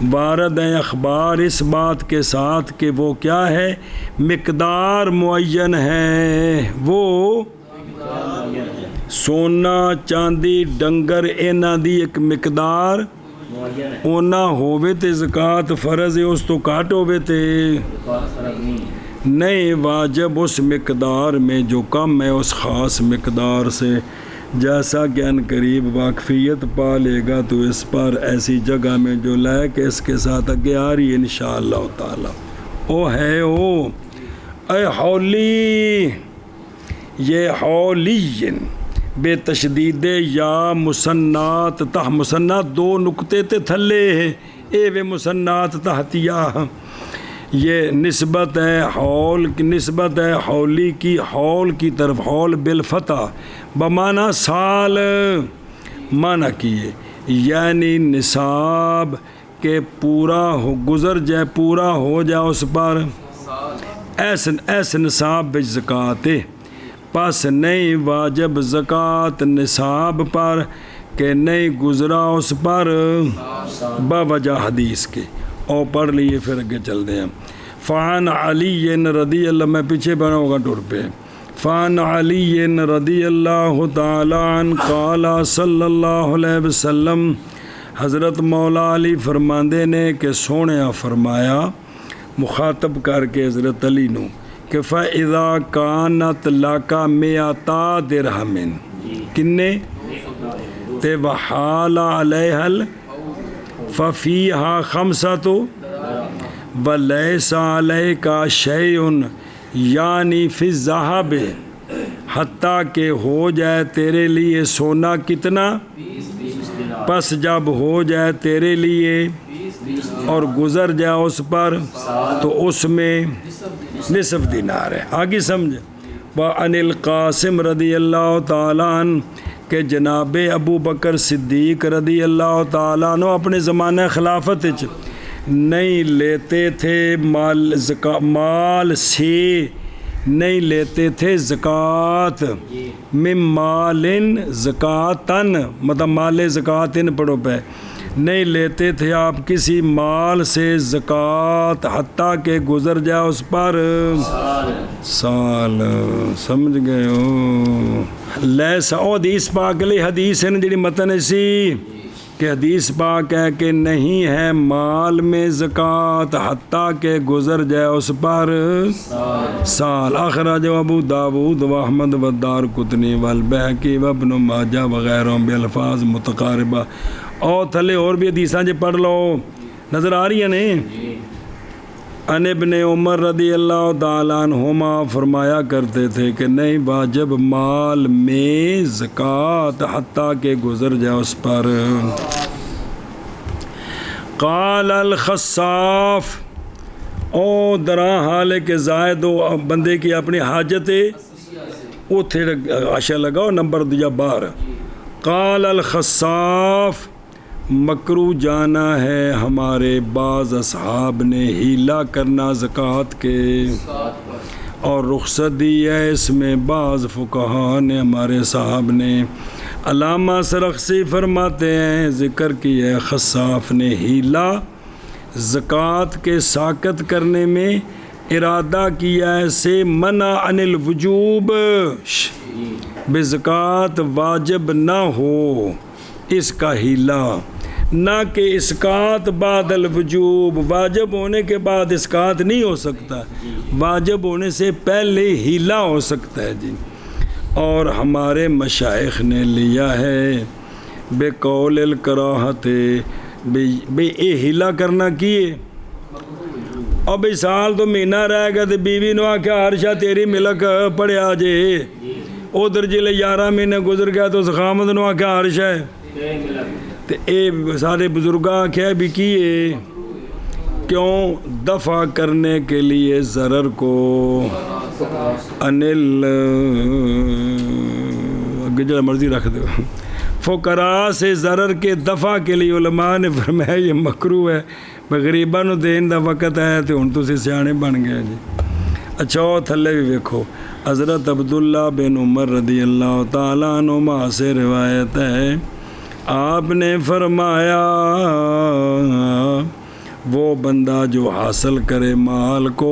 وارد ہے اخبار اس بات کے ساتھ کہ وہ کیا ہے مقدار معین ہے وہ سونا چاندی ڈنگر انہاں دی ایک مقدار اونا ہووے تے زکوٰۃ فرض ہے اس تو گھٹ ہووے تے نہیں واجب اس مقدار میں جو کم ہے اس خاص مقدار سے جیسا کہ ان قریب واقفیت پا لے گا تو اس پر ایسی جگہ میں جو لائے کہ اس کے ساتھ آگے آ رہی ہے انشاءاللہ تعالی او ہے او اے حولی یہ حولین بے تشدید یا مسنات تہ مسنات دو نقطے تے تھلے ہیں اے وے مسنات تحتیہ یہ نسبت ہے حول کی نسبت ہے حولی کی حول کی طرف حول بالفتح بمعنی سال معنی کیے یعنی نصاب کے پورا ہو گزر جائے پورا ہو جائے اس پر ایس نصاب بچ زکوٰۃ پس نہیں واجب زکوٰۃ نصاب پر کہ نہیں گزرا اس پر باوجہ حدیث کے اور پڑھ لیے پھر اگے چل دیں فان علی رضی اللہ میں پیچھے بنا ہوگا ٹور پہ فان علی رضی اللہ تعالیٰ عنہ قال صلی اللہ علیہ وسلم حضرت مولا علی فرماندے نے کہ سونے فرمایا مخاطب کر کے حضرت علی نو کہ فَإِذَا كَانَتْ لَكَ مِئَتَا دِرْهَمٍ کنے تے وحال علیہ فَفِيهَا خَمْسَةُ وَلَيْسَ عَلَيْكَ شَيْءٌ یعنی فی الذَّهَبِ حتیٰ کہ ہو جائے تیرے لیے سونا کتنا پس جب ہو جائے تیرے لیے اور گزر جائے اس پر تو اس میں نصف دینار ہے آگے سمجھ وَعَنِ الْقَاسِمِ رضی اللہ تعالیٰ عنہ کہ جناب ابو بکر صدیق رضی اللہ تعالیٰ عنہ اپنے زمانہ خلافت نہیں لیتے تھے مال سے نہیں لیتے تھے زکوٰۃ من مال زکاتن مطلب مال زکاتن پڑھو پہ نہیں لیتے تھے آپ کسی مال سے زکوٰۃ حتیٰ کہ گزر جائے اس پر سال سمجھ گئے ہو لیسا او حدیث پاک لی حدیث ہے جڑی متن سی کہ حدیث پاک ہے کہ نہیں ہے مال میں زکوٰۃ حتیٰ کہ گزر جائے اس پر سال اخرج ابو داود و احمد و دارقطنی والبیہقی و ابن ماجہ وغیرہ بالفاظ متقاربہ اور تھلے اور بھی حدیثاں جے پڑھ لو نظر آ رہی ہیں نہیں ان ابن عمر رضی اللہ تعالیٰ عنہما فرمایا کرتے تھے کہ نہیں واجب مال میں زکوٰۃ حتیٰ کہ گزر جائے اس پر قال الخصاف او دراں حال ہے کہ زائد ہو بندے کی اپنی حاجت اتھے عشا لگاؤ نمبر دیا بار قال الخصاف مکرو جانا ہے ہمارے بعض اصحاب نے ہیلا کرنا زکوٰۃ کے اور رخصت دی ہے اس میں بعض فقہا نے ہمارے صاحب نے علامہ سرخسی فرماتے ہیں ذکر کی ہے خصاف نے ہیلا زکوٰۃ کے ساقط کرنے میں ارادہ کیا ہے سے منع عن الوجوب بے زکوٰۃ واجب نہ ہو اس کا ہیلا نہ کہ اسقاط بعد الوجوب واجب ہونے کے بعد اسقاط نہیں ہو سکتا واجب ہونے سے پہلے ہیلا ہو سکتا ہے جی اور ہمارے مشائخ نے لیا ہے بے قول الکراہت بے اے ہیلا کرنا کیے اور بھئی سال تو مہینہ رہ گیا تو بیوی نو آکھیا ہر شاہ تیری ملک پڑیا جے ادھر جلے 11 مہینے گزر گیا تو خامد نو آکھیا ہر شاہ تو اے سارے بزرگاں آکھیا بھی کیے کیوں دفع کرنے کے لیے ضرر کو انل جو مرضی رکھ دو فقراء سے ضرر کے دفع کے لیے علماء نے فرمایا یہ مکروہ ہے غریباں نو دین دا وقت ہے تو ہن تسی سیانے بن گئے جی اچھا تھلے بھی ویکھو حضرت عبداللہ بن عمر رضی اللہ تعالیٰ عنہما سے روایت ہے آپ نے فرمایا وہ بندہ جو حاصل کرے مال کو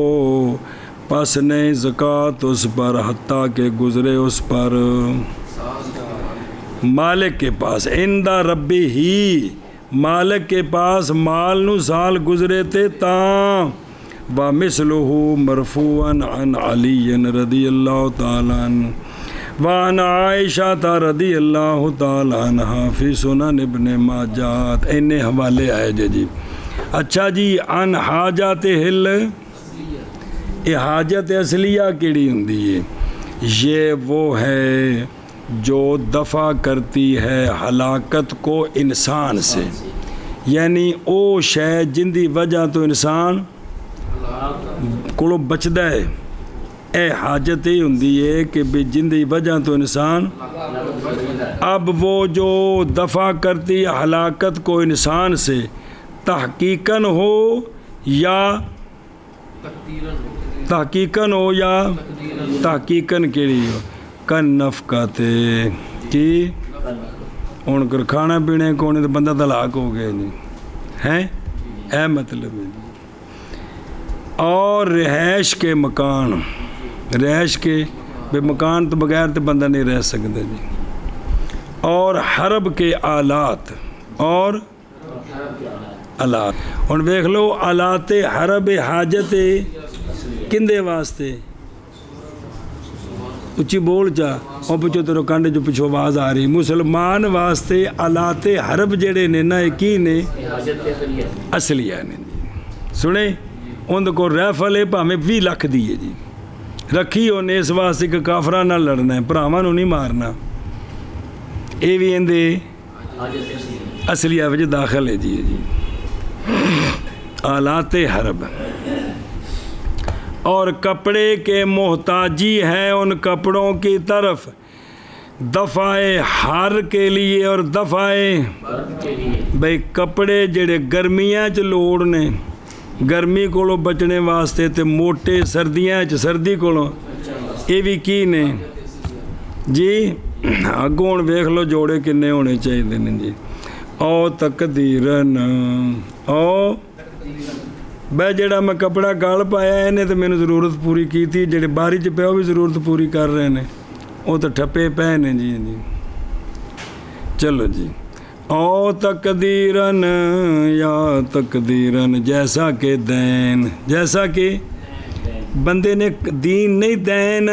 پس نہیں زکوٰۃ اس پر حتیٰ کہ گزرے اس پر مالک کے پاس عند ربی ہی مالک کے پاس مال نو سال گزرے تے تاں ومثلہ مرفوعا عن علی رضی اللہ تعالیٰ عنہ وعن عائشہ رضی اللہ تعالیٰ عنہ فی سنن ابن ماجہ انہیں حوالے آئے جی اچھا جی عن حاجات ہل یہ حاجت اصلیہ کیڑی ہوندی ہے یہ وہ ہے جو دفع کرتی ہے ہلاکت کو انسان سے یعنی او شے جن دی وجہ تو انسان کو بچدا ہے اے حاجت ہی ہوندی ہے کہ جن دی وجہ تو انسان اب وہ جو دفع کرتی ہے ہلاکت کو انسان سے تحقیقاً ہو یا تحقیقاً کیڑی ہو کن نفقاتے کی ان کر کھانا پینے کو نہیں تو بندہ طلاق ہو گئے نہیں ہیں اے مطلب ہے اور رہائش کے مکان رہائش کے بے مکان تو بغیر تو بندہ نہیں رہ سکتا جی اور حرب کے آلات اور آلات ہن ویکھ لو آلات حرب حاجت کندے واسطے اچھی بول جا اور پچھو تیرو کانڈے جو پچھو آواز آ رہی مسلمان واسطے آلات حرب جڑے نے نا کی نے اصلیہ نے سنے ان کو ریفل ہے پاہمیں 20 لاکھ دیئے جی رکھی ہونے اس واسطے کہ کافرہ نہ لڑنا ہے پراواں نو نہیں مارنا اے بھی اندے اصلیہ وجہ داخل ہے جی آلات حرب اور کپڑے کے محتاجی ہے ان کپڑوں کی طرف دفع حر کے لیے اور دفع بھئی کپڑے جڑے گرمیاں چ لوڑ نے گرمی کو بچنے واسطے تے موٹے سردیاں چ سردی کو یہ بھی کی نے جی اگوں ویکھ لو جوڑے کنے ہونے چاہیے نے جی او تقدیرن او بھائی جڑا میں کپڑا گال پایا انہیں تو میں نے ضرورت پوری کی تھی جڑے باری چ پہ وہ بھی ضرورت پوری کر رہے ہیں وہ تو ٹھپے پے نے جی جی چلو جی او تقدیرن یا تقدیرن جیسا کہ دین جیسا کہ بندے نے دین نہیں دین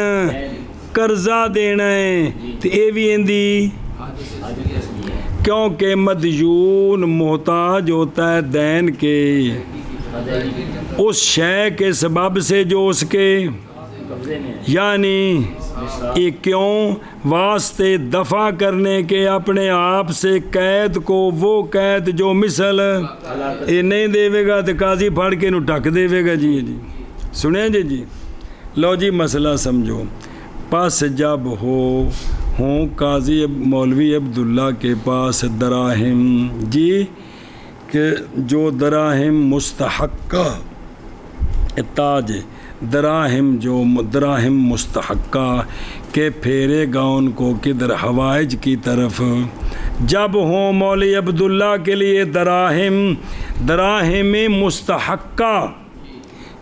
قرضہ دینا ہے تو یہ بھی اندی کیونکہ مدیون محتاج ہوتا ہے دین کے اس شے کے سبب سے جو اس کے
قبضے میں ہے۔
یعنی یہ کیوں؟ واسطے دفع کرنے کے اپنے آپ سے قید کو، وہ قید جو مثل یہ نہیں دے گا تو قاضی پھڑ کے انہوں ٹک دے گا۔ جی جی سنیں جی لو جی مسئلہ سمجھو۔ پس جب ہوں قاضی مولوی عبداللہ کے پاس دراہم، جی کہ جو دراہم مستحقہ تاج، دراہم جو دراہم مستحقہ کہ پھیرے گا ان کو کدھر؟ حوائج کی طرف۔ جب ہوں مولوی عبداللہ کے لیے دراہم مستحقہ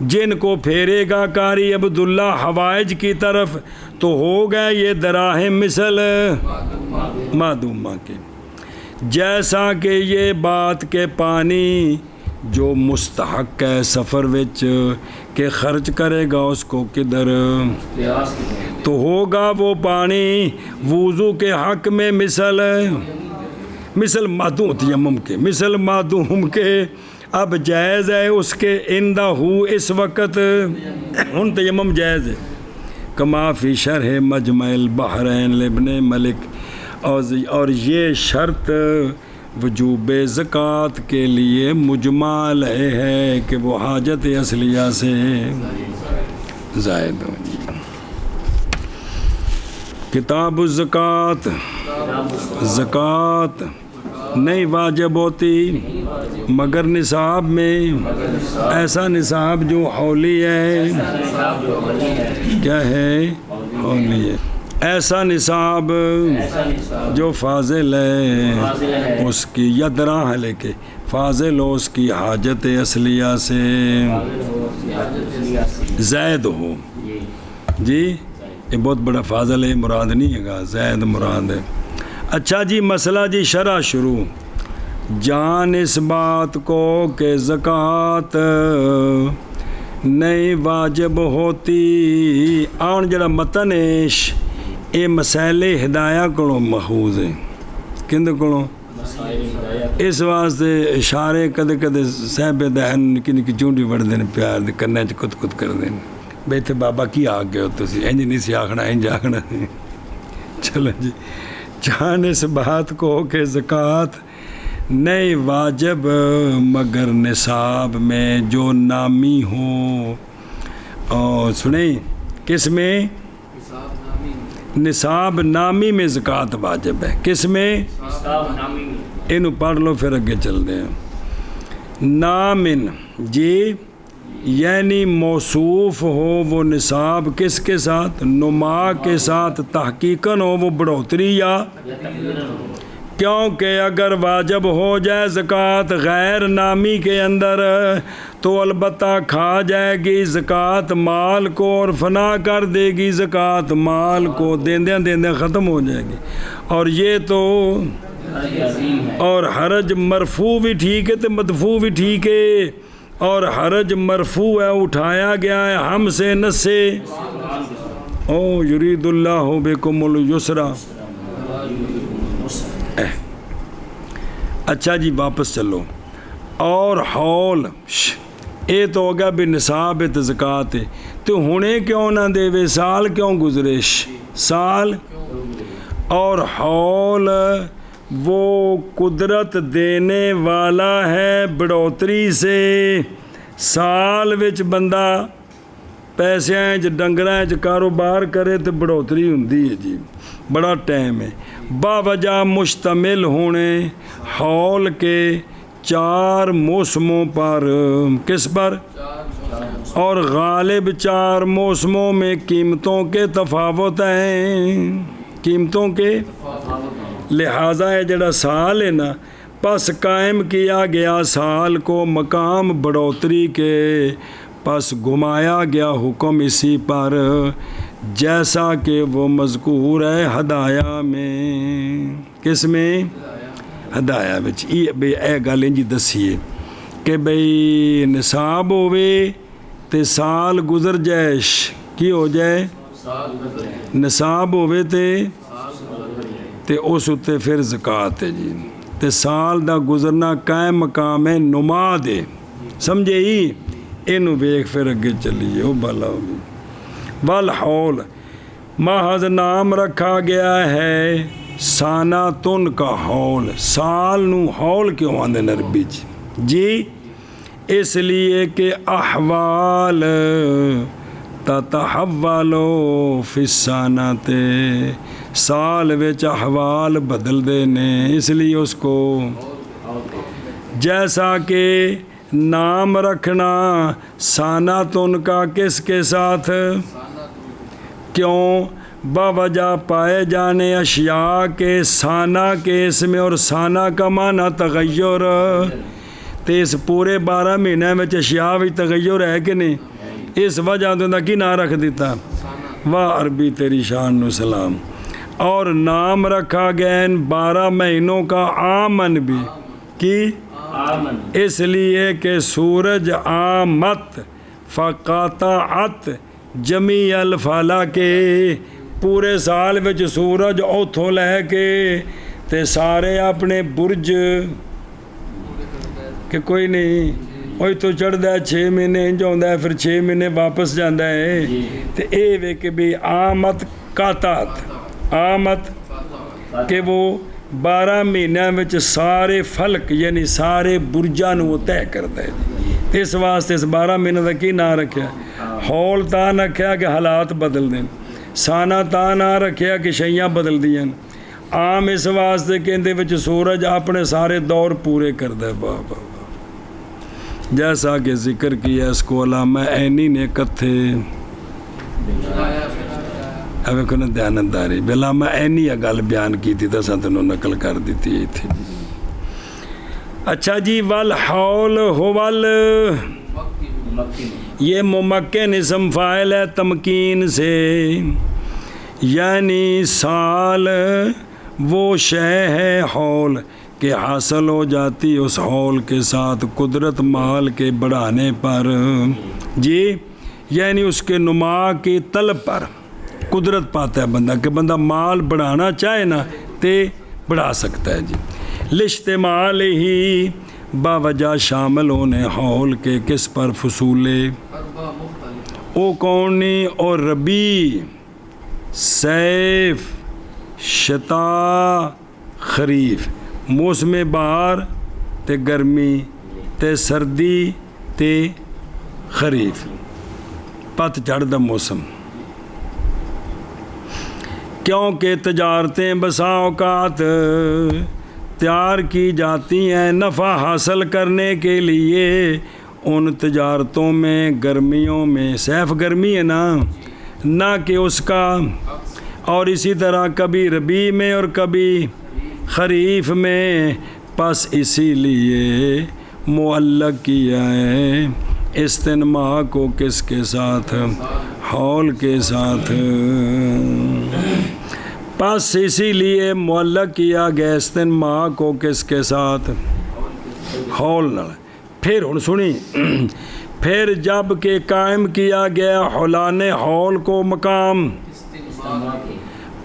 جن کو پھیرے گا قاری عبداللہ حوائج کی طرف، تو ہو گئے یہ دراہم مثل معدومہ کے۔ جیسا کہ یہ بات کہ پانی جو مستحق ہے سفر وچ کہ خرچ کرے گا اس کو کدھر، تو ہوگا وہ پانی وضو کے حق میں مثل معدوم تیمم کے، مثل معدوم کے۔ اب جائز ہے اس کے اندہ ہو اس وقت ان تیمم جائز ہے۔ کما فی شرح مجمع البحرین لابن ملک، اور یہ شرط وجوب زکوٰۃ کے لیے مجمع علیہ ہے کہ وہ حاجت اصلیہ سے زائد ہو۔ کتاب الزکوٰۃ، زکوٰۃ نہیں واجب ہوتی مگر نصاب میں، ایسا نصاب جو حولی ہے، کیا ہے؟ حولی ہے۔ ایسا نصاب جو فاضل ہے اس کی، یا دراہ لے کے فاضل ہو اس کی حاجت اصلیہ سے زائد ہو۔ جی یہ بہت بڑا فاضل ہے، مراد نہیں ہے گا، زائد مراد ہے۔ اچھا جی مسئلہ جی شرح شروع۔ جان اس بات کو کہ زکوٰۃ نہیں واجب ہوتی، آن جڑا متنیش یہ مسائل ہدایہ کو محفوظ ہیں، کند کو؟ اس واسطے اشارے کدے کدے صاحب دہن نکی نکی چونڈی وڑ دین پیار دے کرنے چ کت کت کر دین بے تھے بابا کی آ گئے ہو تسی انج نہیں سی آخنا انج آخنا۔ چلو جی جان اس بات کو کہ زکوٰۃ نہیں واجب مگر نصاب میں جو نامی ہو، اور سنیں کس میں؟ نصاب نامی میں زکوٰۃ واجب ہے۔ کس میں؟ انہوں پڑھ لو پھر اگے چل دیں۔ نامن جی یعنی موصوف ہو وہ نصاب کس کے ساتھ؟ نما کے ساتھ، تحقیقاً ہو وہ بڑھوتری یا، کیونکہ اگر واجب ہو جائے زکوٰۃ غیر نامی کے اندر تو البتہ کھا جائے گی زکوٰۃ مال کو اور فنا کر دے گی زکوٰۃ مال کو، دیندیاں دیندیاں ختم ہو جائے گی۔ اور یہ تو اور حرج مرفوع بھی ٹھیک ہے تو مدفوع بھی ٹھیک ہے، اور حرج مرفوع ہے اٹھایا گیا ہے ہم سے نس سے، او یرید اللہ بکم اليسر۔ اچھا جی واپس چلو۔ اور حول اے تو ہوگا بھی نصاب ہے تو زکوٰۃ ہے، تو ہونے کیوں نہ دے وے؟ سال کیوں گزرے؟ سال۔ اور حول وہ قدرت دینے والا ہے بڑھوتری سے، سال وچ بندہ پیسے ڈنگراں کاروبار کرے تو بڑھوتری ہوندی ہے جی، بڑا ٹائم ہے۔ باوجہ مشتمل ہونے حول کے 4 موسموں پر، کس پر؟ اور غالب 4 موسموں میں قیمتوں کے تفاوت ہیں، قیمتوں کے لہٰذا ہے جڑا سال ہے نا، پس قائم کیا گیا سال کو مقام بڑھوتری کے، پس گھمایا گیا حکم اسی پر جیسا کہ وہ مذکور ہے ہدایہ میں۔ کس میں؟ ہدایہ بچ اے گل انجی دسیے کہ بھئی نصاب ہوئے تے سال گزر جائش، کی ہو جائے؟ نصاب ہوئے تے اس اتے پھر زکوٰۃ ہے جی، تے سال دا گزرنا قائم مقام ہے نما دے، سمجھے ہی؟ اینو ویکھ پھر اگے چلیے او بالا ہوگی۔ والحول محض نام رکھا گیا ہے ساناتن کا ہول. سال نو ہول کیوں آندے عربی جی؟ اس لیے کہ احوال تتحولو فی السانات، سال وچ احوال بدل دے نے، اس لیے اس کو جیسا کہ نام رکھنا ساناتن کا کس کے ساتھ، کیوں باوجہ پائے جانے اشیاء کے سانہ کے اس میں، اور سانہ کا معنی تغیر، تو اس پورے 12 مہینے میں اشیاء بھی تغیر ہے کہ نہیں؟ اس وجہ تو کی نہ رکھ دیتا واہ عربی تیری شان نو سلام. اور نام رکھا گیا ان 12 مہینوں کا آمن بھی کی، اس لیے کہ سورج آمت فقاطعت جمیع الفلا کے، پورے سال وچ سورج اوتھوں لے کے تے سارے اپنے برج کہ کوئی نہیں وہی تو چڑھتا ہے 6 مہینے انج آتا ہے، پھر 6 مہینے واپس جاتا ہے. تو اے وے کہ بھی آمد قاطعت، آمد کہ وہ 12 مہینوں میں سارے فلک یعنی سارے برجاں وہ طے کرتا ہے. اس واسطے اس 12 مہینے کا کی نہ رکھیا؟ ہول تا نہ رکھیا کہ حالات بدل دیں، سانہ تا نہ رکھیا کہ شیاں بدل دیں. عام اس واسطے کہ اندے وچ سورج اپنے سارے دور پورے کرتا ہے. بابا جیسا کہ ذکر کیا اس کو علامہ عینی نے کتھے اب کو دیانتداری علامہ عینی یہ گل بیان کی تھی تو ساتھنوں نقل کر دیتی تھی. اچھا جی والحول ہوال یہ ممکن اسم فاعل ہے تمکین سے، یعنی سال وہ شے ہے حول کہ حاصل ہو جاتی اس حول کے ساتھ قدرت مال کے بڑھانے پر جی، یعنی اس کے نما کی طلب پر قدرت پاتا ہے بندہ کہ بندہ مال بڑھانا چاہے نا تے بڑھا سکتا ہے جی. لاشتمال ہی باوجہ شامل ہونے حول کے کس پر فصولے او کونی اور ربی سیف شتا خریف، موسم بہار تے گرمی تے سردی تے خریف، پت چڑھ دا موسم. کیونکہ تجارتیں بسا اوقات تیار کی جاتی ہیں نفع حاصل کرنے کے لیے ان تجارتوں میں گرمیوں میں، سیف گرمی ہے نہ کہ اس کا، اور اسی طرح کبھی ربیع میں اور کبھی خریف میں. پس اسی لیے معلق کیا ہے استنما کو کس کے ساتھ؟ حول کے ساتھ. پس اسی لیے معلق کیا گیا استنما کو کس کے ساتھ؟ حول نال. پھر ہن سنی، پھر جب کہ قائم کیا گیا حولان حول کو مقام،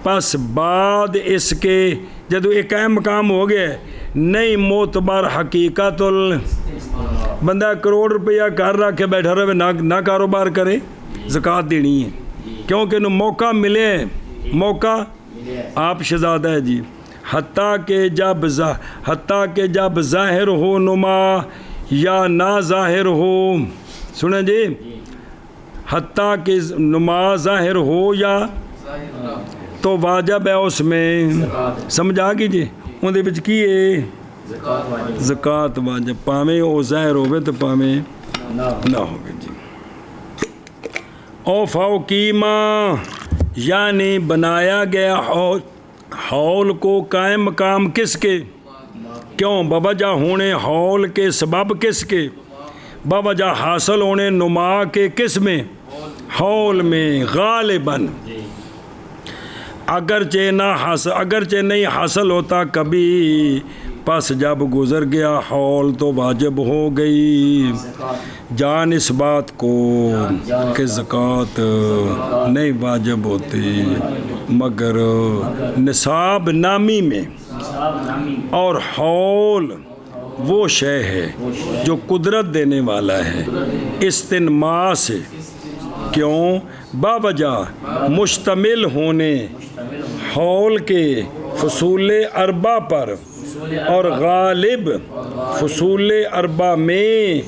پس بعد اس کے جدو ایک اہم مقام ہو گیا نہیں معتبر حقیقت بندہ کروڑ روپیہ گھر رکھ کے بیٹھا رہے نہ کاروبار کرے، زکوٰۃ دینی ہے کیونکہ انہوں موقع ملے، موقع آپ شہزادہ ہے جی. حتیٰ کہ جب ظاہر ہو نما یا نہ ظاہر ہو، سنیں جی، حتیٰ کہ نما ظاہر ہو یا تو واجب ہے اس میں، سمجھا کیجیے اندر بچ کی ہے زکوٰۃ واجب، پاویں او ظاہر ہوئے تو پاویں نہ ہوئے جی. او فوقیما یعنی بنایا گیا حول کو قائم مقام کس کے؟ کیوں؟ بوجہ ہونے حول کے سبب کس کے؟ بوجہ حاصل ہونے نما کے کس میں؟ حول میں. غالباً اگرچہ نہیں حاصل ہوتا کبھی، پس جب گزر گیا حول تو واجب ہو گئی جان اس بات کو کہ زکوٰۃ نہیں واجب ہوتی مگر نصاب نامی میں. اور حول وہ شے ہے جو قدرت دینے والا ہے، استنما سے کیوں باوجہ مشتمل ہونے حول کے فصول اربع پر اور غالب فصول اربع میں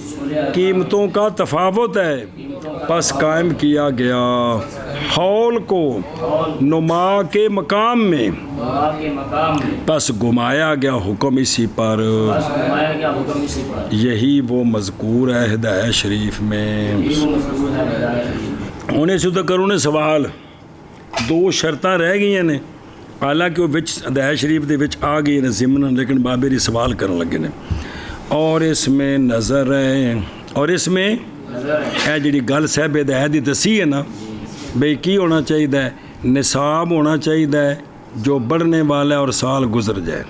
قیمتوں کا تفاوت ہے، پس قائم کیا گیا حول کو نما کے مقام میں، پس گمایا گیا حکم اسی پر۔ یہی وہ مذکور ہے ہدایت شریف میں۔ انہیں سدھ کروں نے سوال دو شرطاں رہ گئی نے، حالانکہ وہ ہدایت شریف دے وچ آ گئی نے ضمن، لیکن بابری سوال کرنے لگے نے۔ اور اس میں نظر ہے، اور اس میں اے جڑی گل صاحب ہدایت دی دسی ہے نا بھئی کی ہونا چاہیے، نصاب ہونا چاہیے جو بڑھنے والا ہے اور سال گزر جائے۔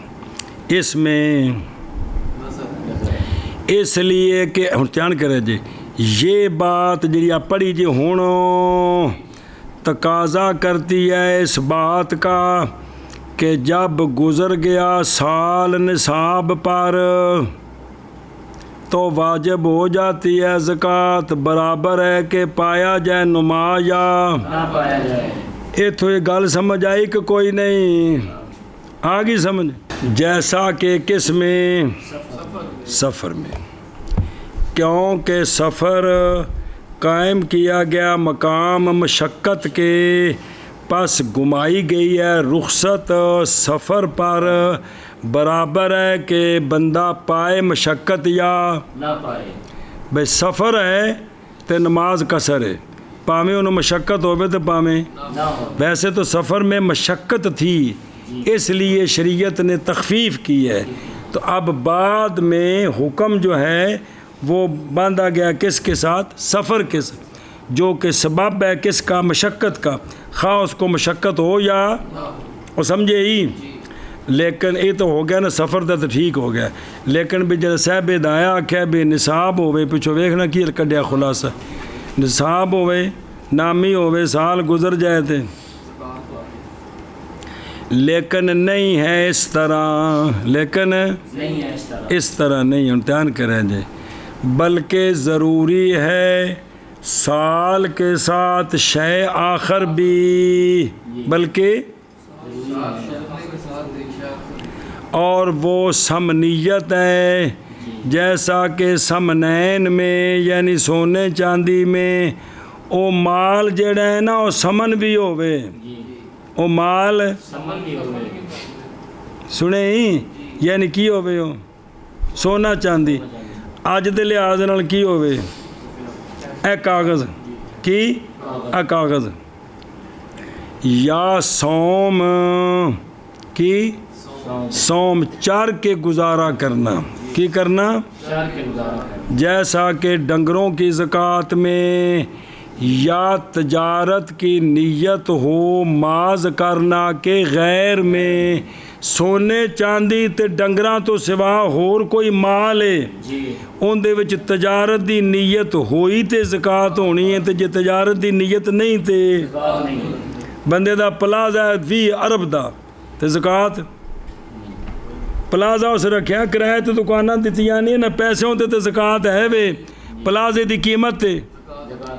اس میں اس لیے کہ ہن دھیان کرے جی، یہ بات جڑی آپ پڑھی جی ہوں تقاضا کرتی ہے اس بات کا کہ جب گزر گیا سال نصاب پر تو واجب ہو جاتی ہے زکوٰۃ، برابر ہے کہ پایا جائے نما یا
نہ پایا جائے۔
اتو یہ گل سمجھ آئی کہ کوئی نہیں آگی سمجھ؟ جیسا کہ کس میں؟ سفر میں، کیونکہ سفر قائم کیا گیا مقام مشقت کے، پس گمائی گئی ہے رخصت سفر پر، برابر ہے کہ بندہ پائے مشقت یا
نہ پائے۔
بھئی سفر ہے تو نماز قصر ہے، پاویں انہوں مشقت ہوئے تو پاویں
نہ ہو۔
ویسے تو سفر میں مشقت تھی، اس لیے شریعت نے تخفیف کی ہے، تو اب بعد میں حکم جو ہے وہ باندھا گیا کس کے ساتھ؟ سفر کے ساتھ، جو کہ سبب ہے کس کا؟ مشقت کا، خواہ اس کو مشقت ہو یا وہ سمجھے ہی۔ لیکن یہ تو ہو گیا نا سفر دا تو ٹھیک ہو گیا، لیکن بھی جب صاحب ہدایہ آکھیا بھی نصاب ہوئے، پچھو ویکھنا کی کڈیا خلاصہ، نصاب ہوئے نامی ہوئے سال گزر جائے تھے، لیکن نہیں ہے اس طرح، لیکن
نہیں ہے
اس طرح نہیں، امتحان کریں جی، بلکہ ضروری ہے سال کے ساتھ شے آخر بھی، بلکہ اور وہ سمنیت ہے، جیسا کہ سمنین میں یعنی سونے چاندی میں او مال جڑا ہے نا وہ سمن بھی ہوئے، او مال سنے ہی یعنی کی ہوئے ہو سونا چاندی، اج دے لحاظ نال کی ہوئے اے کاغذ کی اے کاغذ، یا سوم کی سوم چر کے گزارا کرنا، کی کرنا؟
چار کے گزارا،
جیسا کہ ڈنگروں کی زکوٰۃ میں یا تجارت کی نیت ہو ماز کرنا کے غیر میں، سونے چاندی تے ڈنگراں تو سوا ہور کوئی مال ہے ان دے وچ تجارت دی نیت ہوئی تے زکوٰۃ ہونی ہے، تے جے تجارت دی نیت نہیں تے بندے دا پلازا 20 ارب دا تے زکوٰۃ پلازا اس رکھیا کرایہ تے دکاناں دتیاں نہیں نہ پیسے ہوندے تے زکوٰۃ ہے وے، پلازے دی قیمت تے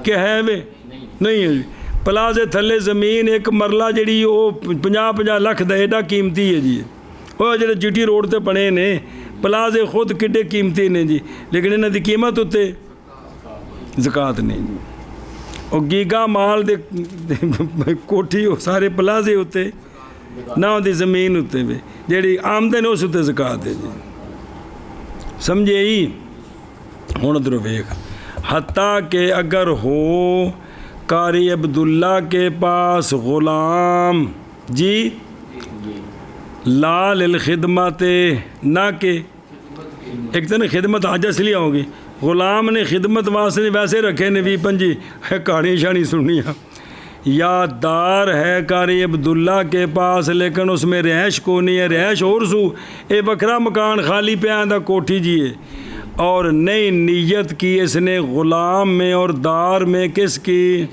کہ ہے وے نہیں ہے، پلازے تھلے زمین ایک مرلہ جڑی وہ 50-50 لاکھ دا ایڈا قیمتی ہے جی، وہ جڑے جی ٹی روڈ تے بنے نے پلازے خود کڈے قیمتی نے جی، لیکن انہاں دی قیمت اتے زکوٰۃ نہیں جی، اور گیگا مال دے کوٹھی سارے پلازے ہوتے نہ ہوتی زمین ہوتے وے جیڑی آمدن اس ہوتے زکوٰۃ ہے جی، سمجھے ہی؟ ہن ادھر ویکھ، حتیٰ کہ اگر ہو قاری عبداللہ کے پاس غلام جی لا للخدمت، نہ کہ ایک تو خدمت حج اصلیہ ہوگی، غلام نے خدمت واسطے ویسے رکھے نے 20-25 کہانی شانی سنیاں، یا دار ہے قاری عبداللہ کے پاس لیکن اس میں رہائش کو نہیں ہے، رہائش اور سو اے بکرا مکان خالی پہ آندہ کوٹھی جی ہے، اور نئی نیت کی اس نے غلام میں اور دار میں کس کی؟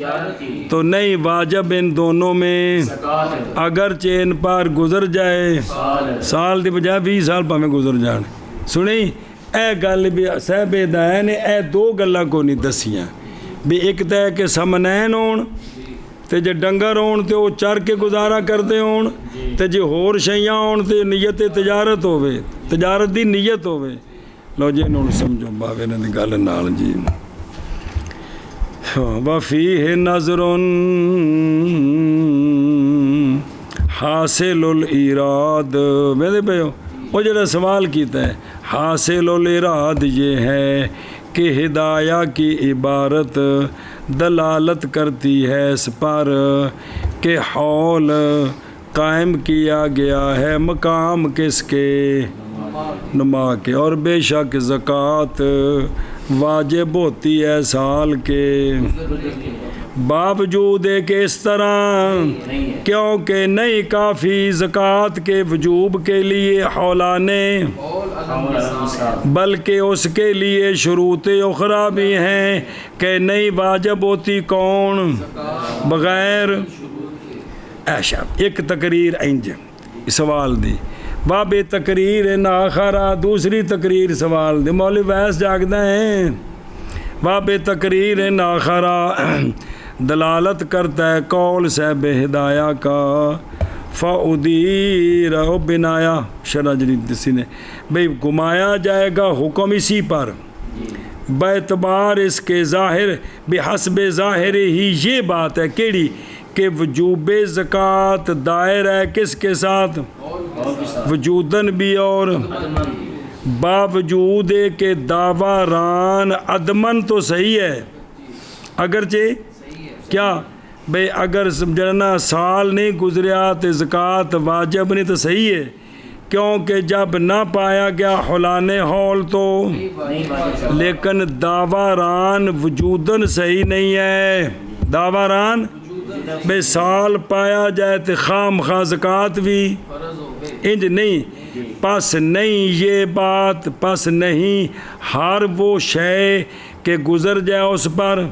تو نہیں واجب ان دونوں میں، اگرچہ ان پر گزر جائے سال دی بجائے 20 سال پہ میں گزر جان، سنیں اے گل بھی صاحب ہدایہ نے اے دو گلاں کو نہیں دسیاں، بھی ایک تے کہ سمنین ہون تے جے ڈنگر ہون تے وہ چر کے گزارا کرتے ہون تے جے ہور شیاں ہون تے نیت تجارت ہوے تجارت دی نیت ہوے لو جی انہوں سمجھو باوے نے گل نال جی وفیہ نظر حاصل الاراد میرے بھائیو وہ جڑا سوال کیتا ہے حاصل الاراد یہ ہے کہ ہدایہ کی عبارت دلالت کرتی ہے اس پر کہ حول قائم کیا گیا ہے مقام کس کے نما کے اور بے شک زکوٰۃ واجب ہوتی ہے سال کے باوجود ہے کہ اس طرح کیونکہ نہیں کافی زکوٰۃ کے وجوب کے لیے حولانے بلکہ اس کے لیے شروط اخرى بھی ہیں کہ نہیں واجب ہوتی کون بغیر ایشا ایک تقریر انج سوال دی باب تقریر ناخرا دوسری تقریر سوال دی مولوی ویس جاگدہ ہیں باب تقریر ناخرا دلالت کرتا ہے قول صاحب ہدایہ کا فَأُدِيرَ بنایا شرح جدید دسی نے بھئی گمایا جائے گا حکم اسی پر باعتبار اس کے ظاہر بحسب ظاہر ہی یہ بات ہے کیڑی کہ وجوب زکوٰۃ دائر ہے کس کے ساتھ وجودن بھی اور باوجود کہ دعویٰ ران عدمن تو صحیح ہے اگرچہ کیا بھئی اگر سمجھنا سال نہیں گزریا تو زکوٰۃ واجب نہیں تو صحیح ہے کیونکہ جب نہ پایا گیا حولان حول تو لیکن دعویٰ ران وجودن صحیح نہیں ہے دعویٰ ران بے سال پایا جائے تو خام خواہ زکوٰۃ بھی انج نہیں پس نہیں یہ بات پس نہیں ہر وہ شے کہ گزر جائے اس پر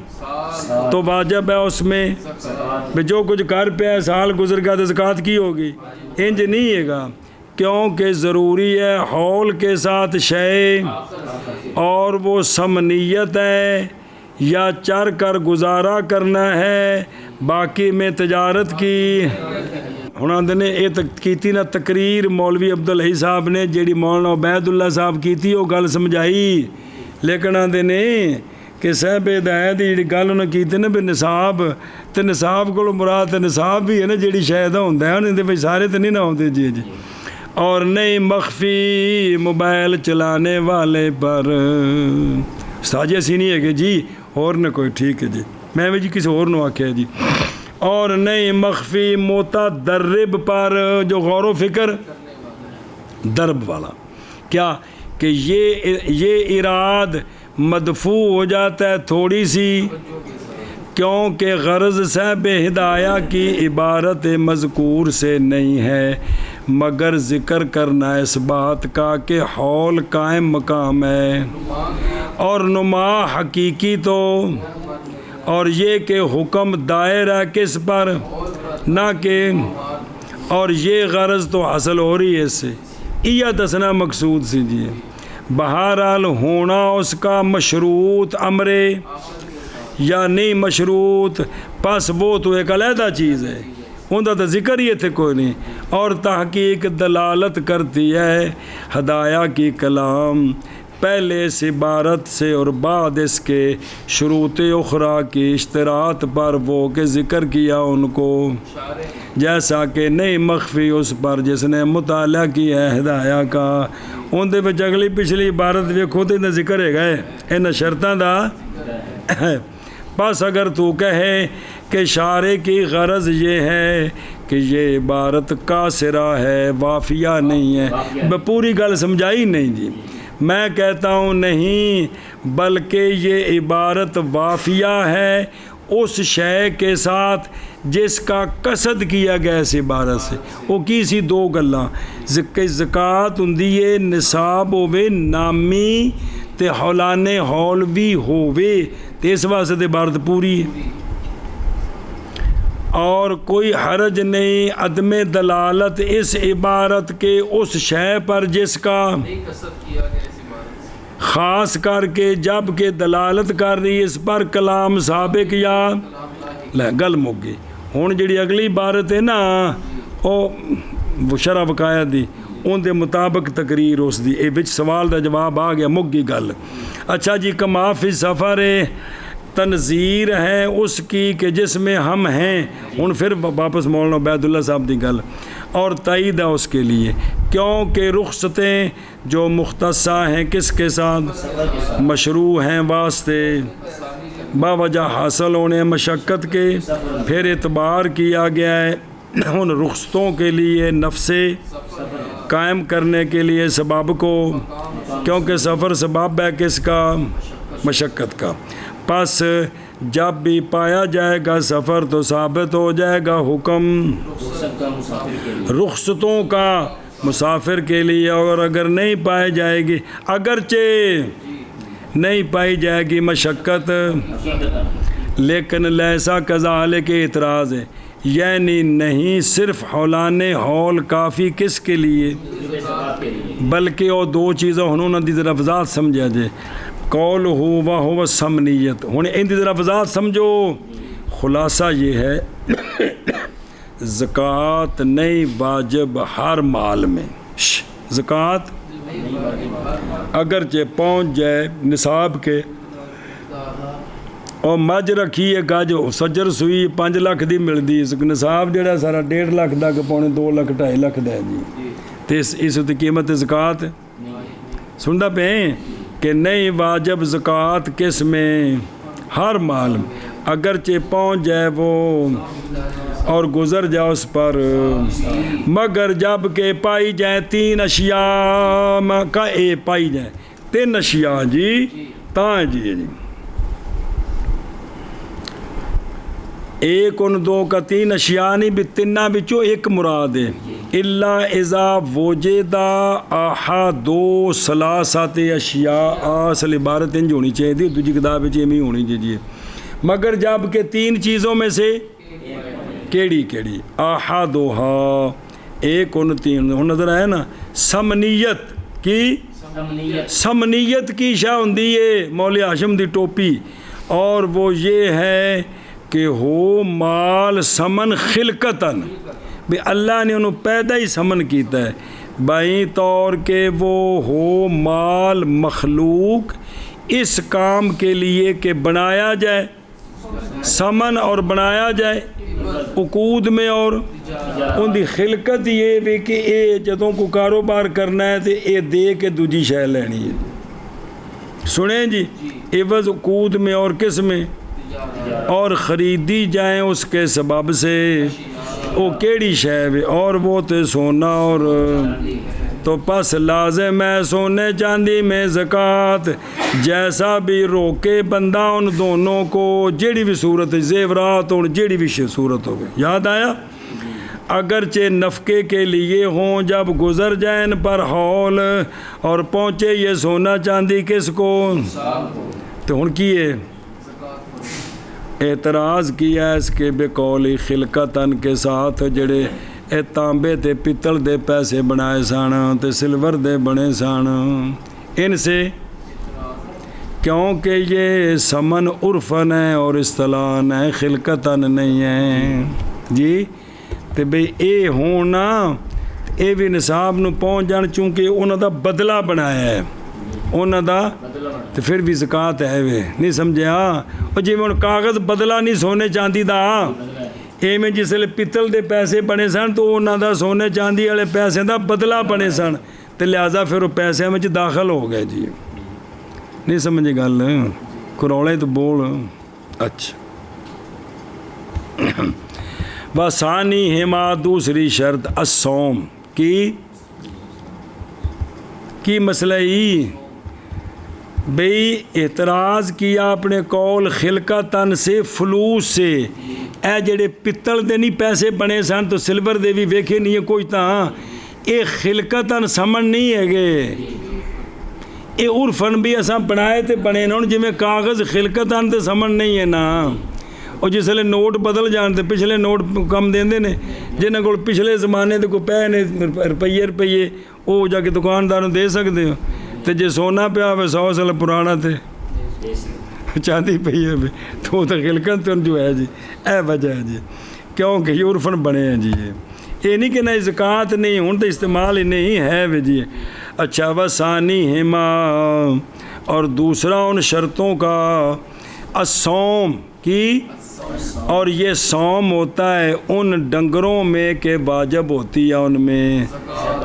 تو واجب ہے اس میں جو کچھ کر پہ ہے سال گزر گیا تو زکوٰۃ کی ہوگی انج نہیں ہے گا کیونکہ ضروری ہے حول کے ساتھ شے اور وہ سمنیت ہے یا چر کر گزارا کرنا ہے باقی میں تجارت کی ہونا نے یہ کیتی نا تقریر مولوی عبدالحی صاحب نے جیڑی مولانا عبید اللہ صاحب کیتی وہ گل سمجھائی لیکن آدھے نے کہ صاحب ہدایت جیڑی گل انہیں کیتی نا بھی نصاب تو نصاب کو مراد نصاب بھی ہے نا جیڑی شاید ہوتا ہے انہیں بھائی سارے تو نہیں نہ ہوتے جی جی اور نہیں مخفی موبائل چلانے والے پر استاد ایسی نہیں ہے کہ جی اور نہ کوئی ٹھیک ہے جی میں بھی جی کسی اور نو آکھیا جی اور نہیں مخفی متدرب پر جو غور و فکر درب والا کیا کہ یہ اراد مدفوع ہو جاتا ہے تھوڑی سی کیونکہ غرض صاحب ہدایہ کی عبارت مذکور سے نہیں ہے مگر ذکر کرنا اس بات کا کہ حول قائم مقام ہے اور نما حقیقی تو اور یہ کہ حکم دائر ہے کس پر نہ کہ اور یہ غرض تو حاصل ہو رہی ہے اس سے یہ دسنا مقصود سے جی بہرحال ہونا اس کا مشروط امرے یا نہیں مشروط پس وہ تو ایک علیحدہ چیز ہے ان کا تو ذکر ہی تھے کوئی نہیں اور تحقیق دلالت کرتی ہے ہدایہ کی کلام پہلے اس عبارت سے اور بعد اس کے شروط اخرى کی اشتراط پر وہ کہ ذکر کیا ان کو جیسا کہ نہیں مخفی اس پر جس نے مطالعہ کیا ہے ہدایہ کا ان دے وچ اگلی پچھلی عبارت ویکھو تے انہاں ذکر ہے گئے ان شرطاں دا بس اگر تو کہے کہ شارع کی غرض یہ ہے کہ یہ عبارت قاصرہ ہے وافیہ نہیں ہے میں پوری گل سمجھائی نہیں جی میں کہتا ہوں نہیں بلکہ یہ عبارت وافیہ ہے اس شے کے ساتھ جس کا قصد کیا گیا اس عبارت سے وہ کسی دو گلاں زکوٰۃ ہوندی ہے نصاب ہوے نامی تے حولان حول بھی ہوے تے اس واسطے عبارت پوری ہے اور کوئی حرج نہیں عدم دلالت اس عبارت کے اس شے پر جس کا خاص کر کے جب کہ دلالت کر رہی اس پر کلام سابق یا لے گل مک گئی. ہن جڑی اگلی عبارت ہے نا وہ شرح وقایا دی ان دے مطابق تقریر اس دی اے وچ سوال دا جواب آ گیا, مک گئی گل. اچھا جی, کما فی سفر تنظیر ہے اس کی کہ جس میں ہم ہیں. ہن پھر واپس مولانا عبید اللہ صاحب دی گل, اور تائید ہے اس کے لیے کیونکہ رخصتیں جو مختصہ ہیں کس کے ساتھ مشروع ہیں واسطے باوجہ حاصل ہونے مشقت کے, پھر اعتبار کیا گیا ہے ان رخصتوں کے لیے نفس قائم کرنے کے لیے سبب کو, کیونکہ سفر سبب ہے کس کا مشقت کا. پس جب بھی پایا جائے گا سفر تو ثابت ہو جائے گا حکم رخصتوں کا مسافر کے لیے, اور اگر نہیں پائے جائے گی اگرچہ نہیں پائی جائے گی مشقت, لیکن لیسا کذالک کے اعتراض ہے, یعنی نہیں صرف حولان حول کافی کس کے لیے بلکہ وہ دو چیزیں انہوں نے ذرا وضاحت سمجھا جائے. قول ہو سمنیت, ہوں ان ذرا وضاحت سمجھو. خلاصہ یہ ہے زکوٰۃ نہیں واجب ہر مال میں, زکوٰۃ اگرچہ پہنچ جائے نصاب کے اور مجھ رکھی ہے گج سجر سوئی 5 لاکھ دی ملتی, نصاب جڑا سارا 1.5 لاکھ دا کہ 2 لاکھ 2.5 لاکھ دا ہے جی, تے اس دی قیمت زکوٰۃ سندا پے کہ نہیں واجب زکوٰۃ کس میں ہر مال میں, اگرچہ پہنچ جائے وہ اور گزر جائے اس پر, مگر جب کہ پائی جائیں 3 اشیاء کا پائی جائیں 3 اشیاء جی تاں جی ایک ان 2 کا 3 اشیاء نہیں بھی 3 بچوں ایک مراد ہے. اللہ اذا وجدہ احد ثلاثۃ اشیاء, اصل عبارت انج ہونی چاہیے تھی, دوسری کتاب میں ایویں ہونی چاہیے. مگر جب کہ 3 چیزوں میں سے کیڑی احدھا ایک ان 3 ہن نظر آیا نا, سمنیت کی شاہ ہوندی ہے مولی ہاشم دی ٹوپی, اور وہ یہ ہے کہ ہو مال سمن خلقتاً, بھی اللہ نے انہوں پیدا ہی سمن کیتا ہے بائیں طور کہ وہ ہو مال مخلوق اس کام کے لیے کہ بنایا جائے سمن اور بنایا جائے عقود میں, اور ان دی خلقت یہ بھی کہ اے جدوں کو کاروبار کرنا ہے تو اے دے کے دوجی شے لینی ہے. سنیں جی, عوض عقود میں اور کس میں, اور خریدی جائیں اس کے سبب سے وہ کیڑی شے بھی, اور وہ تے سونا اور تو پس لازم ہے سونے چاندی میں زکوٰۃ, جیسا بھی روکے بندہ ان دونوں کو جیڑی بھی صورت زیورات اور جیڑی بھی صورت ہو گئی. یاد آیا, اگرچہ نفقے کے لیے ہوں جب گزر جائیں پر حول اور پہنچے یہ سونا چاندی کس کو, تو ہن کی ہے اعتراض کیا اس کے بے قولی خلقتاً کے ساتھ جڑے اے تانبے تے پتل دے پیسے بنائے سن تے سلور دے بنے سن, ان سے کیونکہ یہ سمن عرفن ہے اور اصطلاحاً ہے خلقتاً نہیں ہے جی. تے بھئی اے ہونا اے بھی نصاب نو پہنچ جان چونکہ انہاں دا بدلہ بنایا ہے انہاں دا, تو پھر بھی زکوٰۃ ہے وے نہیں سمجھیا. اور جی میں کاغذ بدلہ نہیں سونے چاندی دا, اے میں جس لئے پتل دے پیسے بنے سن تو انہاں دا سونے چاندی والے پیسے دا بدلہ بنے سن, تو لہٰذا پھر وہ پیسے میں داخل ہو گئے جی. نہیں سمجھے گل کروڑے تو بول. اچھا وثانی ہما دوسری شرط الصوم کی مسئلہ ہی بھئی اعتراض کیا اپنے قول خلقتاً سے فلوس سے, اے جڑے پتل دے نہیں پیسے بنے سن تو سلور دے بھی ویکھے نہیں ہے کوئی تاں, اے خلقتاً سمن نہیں ہے گے, اے عرفن بھی اساں بنائے تے بنے نا, جی میں کاغذ خلقتاً تے سمن نہیں ہے نا. اور جس لئے نوٹ بدل جانتے پچھلے نوٹ کم دیندے نے, جنہاں کول پچھلے زمانے دے کو پے نے روپیے وہ جا کے دکاندار دے سکتے ہو, تے جے سونا پیا ہوئے 100 سال پرانا تے چاندی پئی ہے تو خلقت تو جو ہے جی اے وجہ ہے جی کیونکہ یہ عرفن بنے ہیں جی یہ نہیں کہ نہ زکوٰۃ نہیں ہوں تو استعمال ہی نہیں ہے وہ جی اچھا وثانی ہما اور دوسرا ان شرطوں کا الصوم کی اور یہ صوم ہوتا ہے ان ڈنگروں میں کہ واجب ہوتی ہے ان میں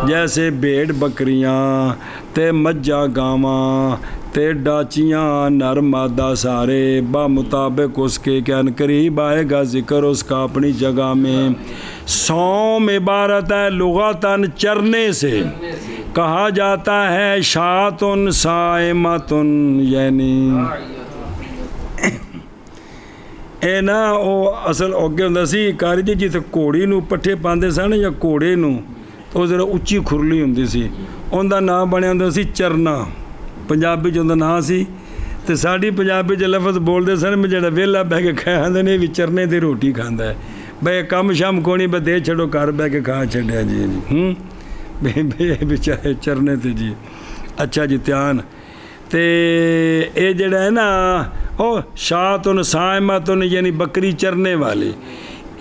جیسے بھیڑ بکریاں تے مجھا گاواں تے ڈاچیاں نر مادہ سارے مطابق اس کے کہ ان قریب آئے گا ذکر اس کا اپنی جگہ میں صوم عبارت ہے لغتاً چرنے سے کہا جاتا ہے شاتن صائمتن یعنی اے نا وہ اصل اگے ہوندا سی کاری جی جتھے گھوڑی نو پٹھے پاندے سن یا گھوڑے نو تو ذرا اچھی کھرلی ہوندی سی ان دا نام بنیا ہوندا سی چرنا پنجابی چ اوندا نام سی تے ساڈی پنجابی چ لفظ بولدے سن میں جڑا ویلا بہ کے کھاندے نے بھی چرنے دی روٹی کھاندا ہے بھئی کم شام کونی بے دے چھڑو گھر بہ کے کھا چھڈیا جی بے چرنے تے جی اچھا جی دھیان تے اے جڑا ہے نا او شاتن صائمتن یعنی بکری چرنے والی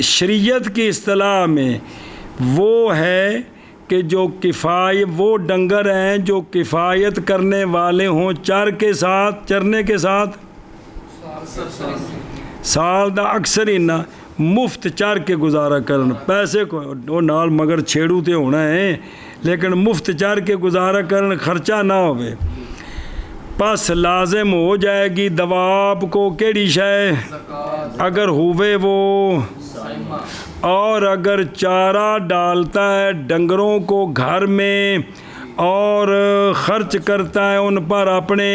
شریعت کی اصطلاح میں وہ ہے کہ جو وہ ڈنگر ہیں جو کفایت کرنے والے ہوں چرنے کے ساتھ سال دا اکثر ہی نہ مفت چر کے گزارا کرن پیسے کو نال مگر چھیڑو تے ہونا ہے لیکن مفت چر کے گزارا کرن خرچہ نہ ہوئے پس لازم ہو جائے گی دواب کو کیڑی شے اگر ہوئے وہ اور اگر چارہ ڈالتا ہے ڈنگروں کو گھر میں اور خرچ کرتا ہے ان پر اپنے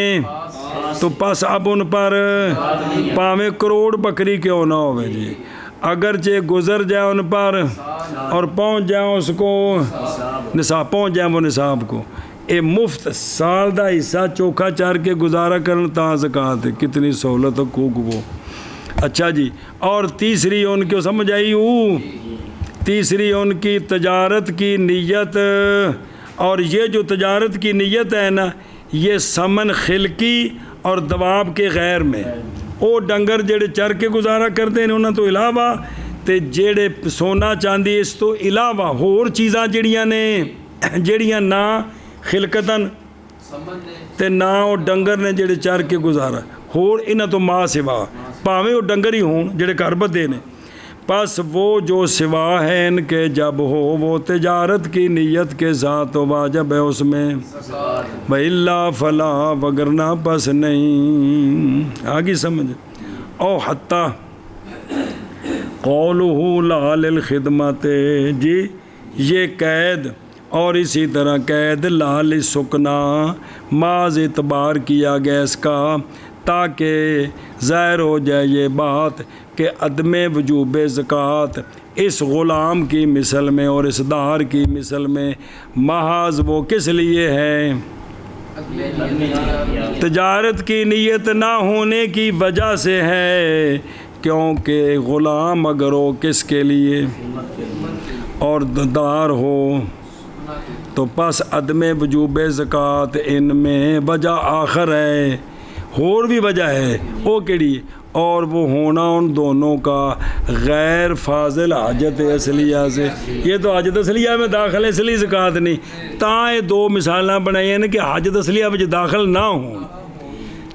تو پس اب ان پر پاویں کروڑ بکری کیوں نہ ہوئے جی اگرچہ گزر جائے ان پر اور پہنچ جائے اس کو نصاب پہنچ جائے وہ نصاب کو اے مفت سال دا حصہ چوکھا چار کے گزارا کرن تا زکوٰۃ ہے کتنی سہولت کو اچھا جی اور تیسری ان کی سمجھ آئی تیسری ان کی تجارت کی نیت اور یہ جو تجارت کی نیت ہے نا یہ سمن خلقی اور دواب کے غیر میں وہ ڈنگر جڑے چر کے گزارا کرتے ہیں انہوں تو علاوہ تے جڑے سونا چاندی اس تو علاوہ ہور چیزاں جڑیاں نہ خلقتاً تے نہ وہ ڈنگر نے جڑے چر کے گزارا ہور انہاں تو ماں سوا پاویں وہ ڈنگر ہی ہون جڑے گھر بدے نے پس وہ جو سوا ہے ان کے جب ہو وہ تجارت کی نیت کے ساتھ واجب ہے اس میں وَإِلَّا فَلَا وگرنہ پس نہیں آگی سمجھ او حتیٰ قولہ لا للخدمت جی یہ قید اور اسی طرح قید لا للسکنا معاذ اعتبار کیا گیا اس کا تاکہ ظاہر ہو جائے یہ بات کہ عدم وجوب زکوٰۃ اس غلام کی مثل میں اور اس دار کی مثل میں محض وہ کس لیے ہے تجارت کی نیت نہ ہونے کی وجہ سے ہے کیونکہ غلام اگر ہو کس کے لیے اور دار ہو تو پس عدم وجوب زکوٰۃ ان میں وجہ آخر ہے اور بھی وجہ ہے وہ کیڑی اور وہ ہونا ان دونوں کا غیر فاضل حاجت اصلیہ سے یہ تو حاجت اصلیہ میں داخل ہے اس لیے زکوٰۃ نہیں تاں یہ دو مثالاں بنائی ہیں کہ حاجت اصلیہ میں داخل نہ ہوں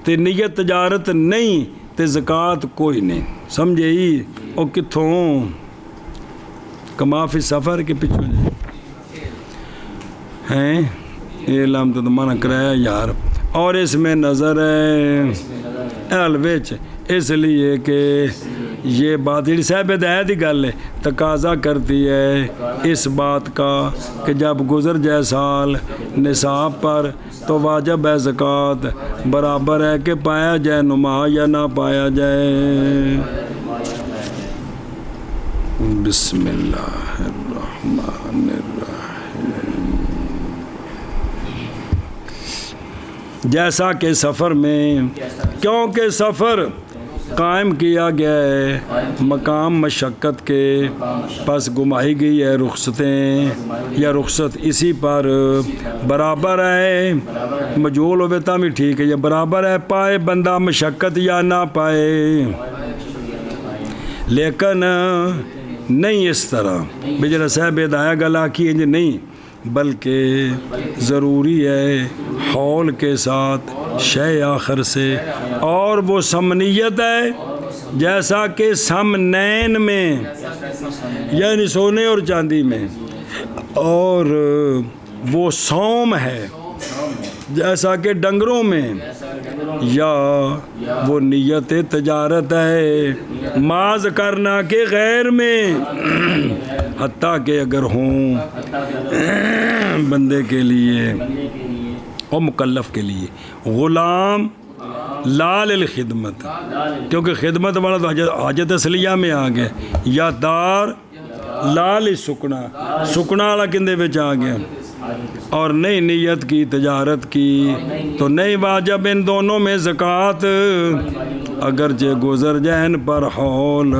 تے نیت تجارت نہیں تے زکوٰۃ کوئی نہیں سمجھے ہی وہ کتھوں کما فی سفر کے پیچھے ہیں یہ لام تو منع کرایا یار اور اس میں نظر ہے الوچ اس لیے کہ یہ بات جی صاحب ہدایت ہی گل ہے تقاضا کرتی ہے اس بات کا کہ جب گزر جائے سال نصاب پر تو واجب ہے زکوٰۃ برابر ہے کہ پایا جائے نما یا نہ پایا جائے بسم اللہ الرحمن الرحیم جیسا کہ سفر میں کیونکہ سفر قائم کیا گیا ہے مقام مشقت کے، پس گمائی گئی ہے رخصتیں یا رخصت اسی پر برابر ہے، مجھول ہوئے تا بھی ٹھیک ہے، یا برابر ہے پائے بندہ مشقت یا نہ پائے، لیکن نہیں اس طرح بجلا صاحب ہدایہ گلا کی انج نہیں، بلکہ ضروری ہے حول کے ساتھ شے آخر سے، اور وہ سمنیت ہے جیسا کہ سمنین میں یعنی سونے اور چاندی میں، اور وہ سوم ہے جیسا کہ ڈنگروں میں، یا وہ نیت تجارت ہے ماذ کرنا کے غیر میں، حتیٰ کہ اگر ہوں بندے کے لیے اور مکلف کے لیے غلام لال الخدمت، کیونکہ خدمت والا تو حاجت اصلیہ میں آ گیا، یا دار لال سکنا، سکنا والا کندے بچ آ گیا، اور نئی نیت کی تجارت کی تو نہیں واجب ان دونوں میں زکوٰۃ، اگرچہ گزر جائن پر حول۔